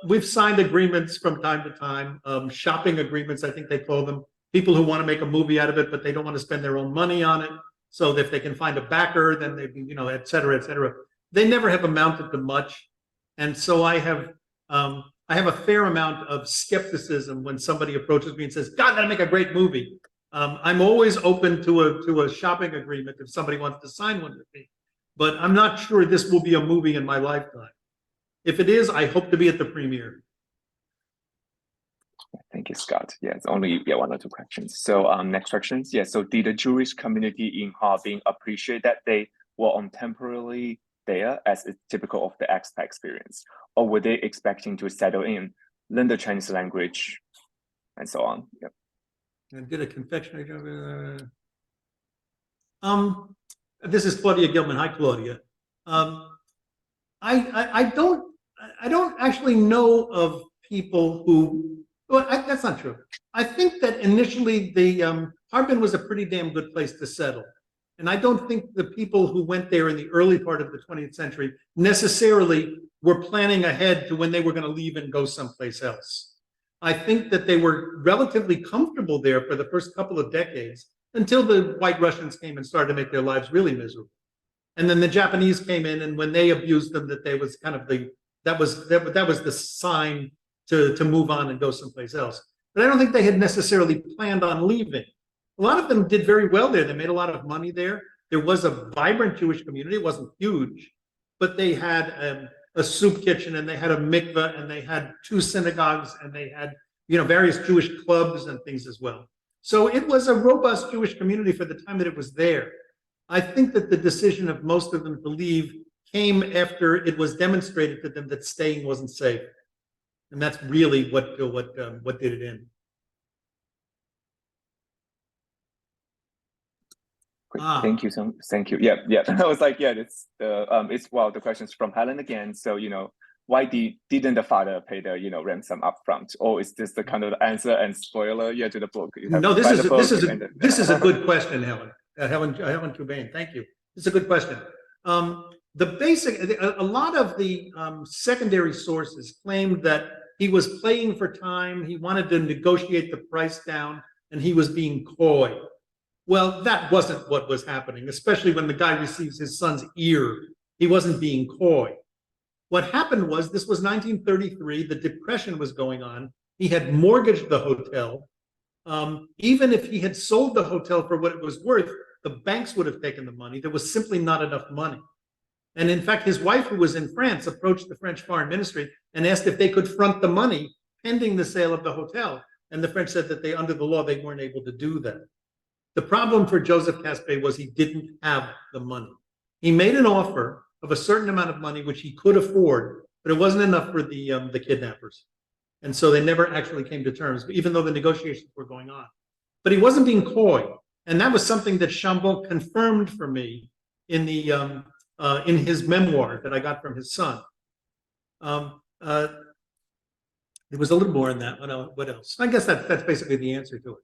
A: We've signed agreements from time to time, shopping agreements, I think they call them. People who want to make a movie out of it, but they don't want to spend their own money on it. So if they can find a backer, then they, et cetera, et cetera. They never have amounted to much. And so I have a fair amount of skepticism when somebody approaches me and says, God, that'll make a great movie. I'm always open to a shopping agreement if somebody wants to sign one with me. But I'm not sure this will be a movie in my lifetime. If it is, I hope to be at the premiere.
B: Thank you, Scott. Yeah, it's only 1 or 2 questions. So next questions. Yeah, so did the Jewish community in Harbin appreciate that they were on temporarily there as is typical of the expat experience? Or were they expecting to settle in, learn the Chinese language, and so on? Yep.
A: And did a confectionery job. This is Claudia Gilman. Hi, Claudia. I don't actually know of people who. Well, that's not true. I think that initially the Harbin was a pretty damn good place to settle. And I don't think the people who went there in the early part of the 20th century necessarily were planning ahead to when they were going to leave and go someplace else. I think that they were relatively comfortable there for the first couple of decades until the White Russians came and started to make their lives really miserable. And then the Japanese came in, and when they abused them, that was kind of that was the sign to move on and go someplace else. But I don't think they had necessarily planned on leaving. A lot of them did very well there. They made a lot of money there. There was a vibrant Jewish community. It wasn't huge, but they had a soup kitchen, and they had a mikveh, and they had 2 synagogues, and they had various Jewish clubs and things as well. So it was a robust Jewish community for the time that it was there. I think that the decision of most of them to leave came after it was demonstrated to them that staying wasn't safe. And that's really what did it in.
B: Great. Thank you. Thank you. Yeah. I was like, it's the questions from Helen again. So why didn't the father pay the ransom up front, or is this the kind of answer and spoiler to the book?
A: No, this is a good question, Helen. Helen Tubain. Thank you. This is a good question. A lot of the secondary sources claimed that he was playing for time. He wanted to negotiate the price down, and he was being coy. Well, that wasn't what was happening, especially when the guy receives his son's ear. He wasn't being coy. What happened was, this was 1933. The Depression was going on. He had mortgaged the hotel. Even if he had sold the hotel for what it was worth, the banks would have taken the money. There was simply not enough money. And in fact, his wife, who was in France, approached the French Foreign Ministry and asked if they could front the money pending the sale of the hotel. And the French said that under the law, they weren't able to do that. The problem for Joseph Caspé was he didn't have the money. He made an offer, of a certain amount of money which he could afford, but it wasn't enough for the kidnappers. And so they never actually came to terms, even though the negotiations were going on. But he wasn't being coy. And that was something that Chambon confirmed for me in his memoir that I got from his son. There was a little more in that. What else? I guess that's basically the answer to it.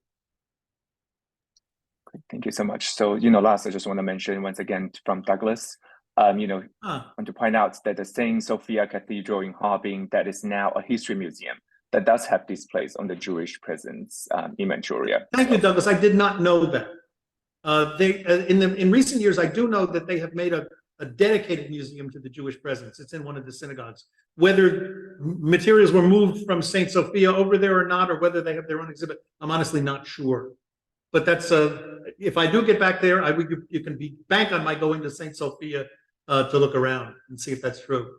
B: Thank you so much. So, last, I just want to mention once again from Douglas, I want to point out that the Saint Sophia Cathedral in Harbin, that is now a history museum that does have displays on the Jewish presence in Manchuria.
A: Thank you, Douglas. I did not know that. In recent years, I do know that they have made a dedicated museum to the Jewish presence. It's in one of the synagogues. Whether materials were moved from Saint Sophia over there or not, or whether they have their own exhibit, I'm honestly not sure. But that's if I do get back there, you can bank on my going to Saint Sophia to look around and see if that's true.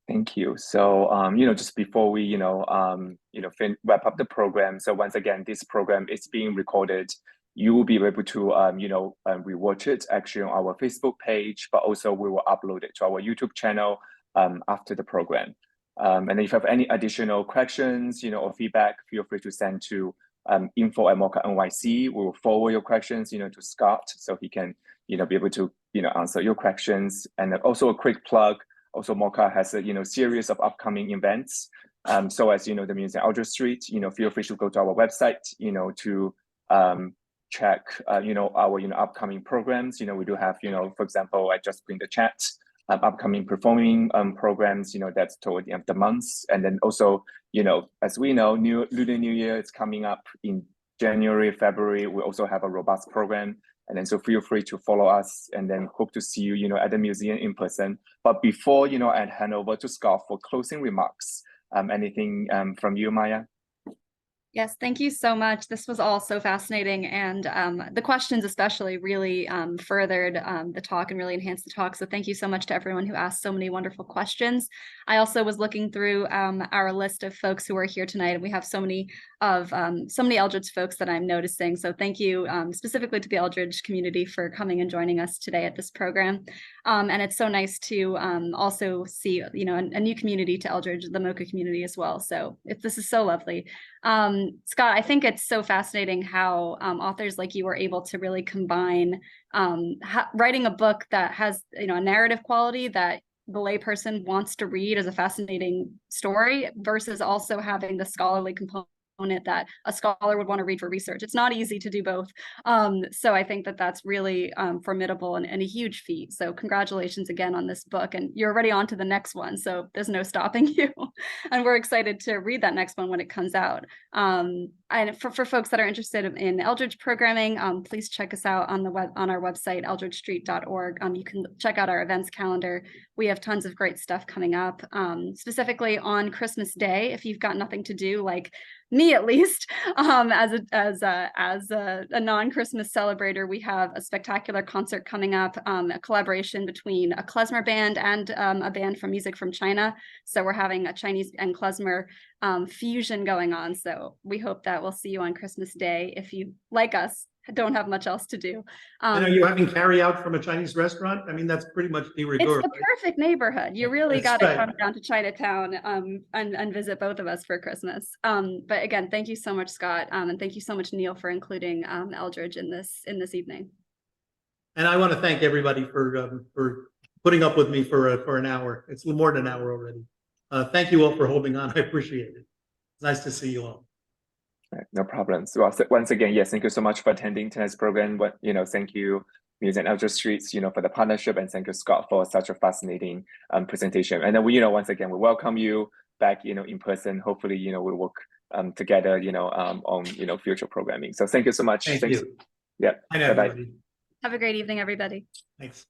B: Thank you. So, just before we, wrap up the program. So once again, this program is being recorded. You will be able to, rewatch it actually on our Facebook page, but also we will upload it to our YouTube channel after the program. And if you have any additional questions, or feedback, feel free to send to info@MOCA.NYC. We will forward your questions, to Scott, so he can, be able to, answer your questions. And also a quick plug. Also, MOCA has a series of upcoming events. So as the museum Eldridge Street, feel free to go to our website, to check our upcoming programs. We do have for example, I just put in the chat upcoming performing programs. That's toward the end of the month. And then also as we know, Lunar New Year is coming up in January, February. We also have a robust program. And then so feel free to follow us, and then hope to see you, at the museum in person. But before, I hand over to Scott for closing remarks. Anything from you, Maya?
D: Yes, thank you so much. This was all so fascinating, and the questions especially really furthered the talk and really enhanced the talk. So thank you so much to everyone who asked so many wonderful questions. I also was looking through our list of folks who are here tonight, and we have so many Eldridge folks that I'm noticing. So thank you specifically to the Eldridge community for coming and joining us today at this program. And it's so nice to also see a new community to Eldridge, the MOCA community as well. So this is so lovely. Scott, I think it's so fascinating how authors like you are able to really combine writing a book that has a narrative quality that the layperson wants to read as a fascinating story, versus also having the scholarly component that a scholar would want to read for research. It's not easy to do both. So I think that that's really formidable and a huge feat. So congratulations again on this book, and you're already on to the next one. So there's no stopping you. And we're excited to read that next one when it comes out. And for folks that are interested in Eldridge programming, please check us out on our website, eldridgestreet.org. You can check out our events calendar. We have tons of great stuff coming up, specifically on Christmas Day. If you've got nothing to do, like me at least, as a non-Christmas celebrator, we have a spectacular concert coming up, a collaboration between a klezmer band and a band from music from China. So we're having a Chinese and klezmer fusion going on. So we hope that we'll see you on Christmas Day if you, like us, don't have much else to do.
A: And are you having carry out from a Chinese restaurant? I mean, that's pretty much de rigueur.
D: It's the perfect neighborhood. You really got to come down to Chinatown and visit both of us for Christmas. But again, thank you so much, Scott, and thank you so much, Neil, for including Eldridge in this evening.
A: And I want to thank everybody for putting up with me for an hour. It's more than an hour already. Thank you all for holding on. I appreciate it. It's nice to see you all.
B: No problem. So once again, yes, thank you so much for attending tonight's program. But thank you, Museum Eldridge Street, for the partnership, and thank you, Scott, for such a fascinating presentation. And then we, once again, we welcome you back, in person. Hopefully, we'll work together, on future programming. So thank you so much.
A: Thank you.
B: Yeah.
A: Bye, everybody.
D: Have a great evening, everybody.
A: Thanks.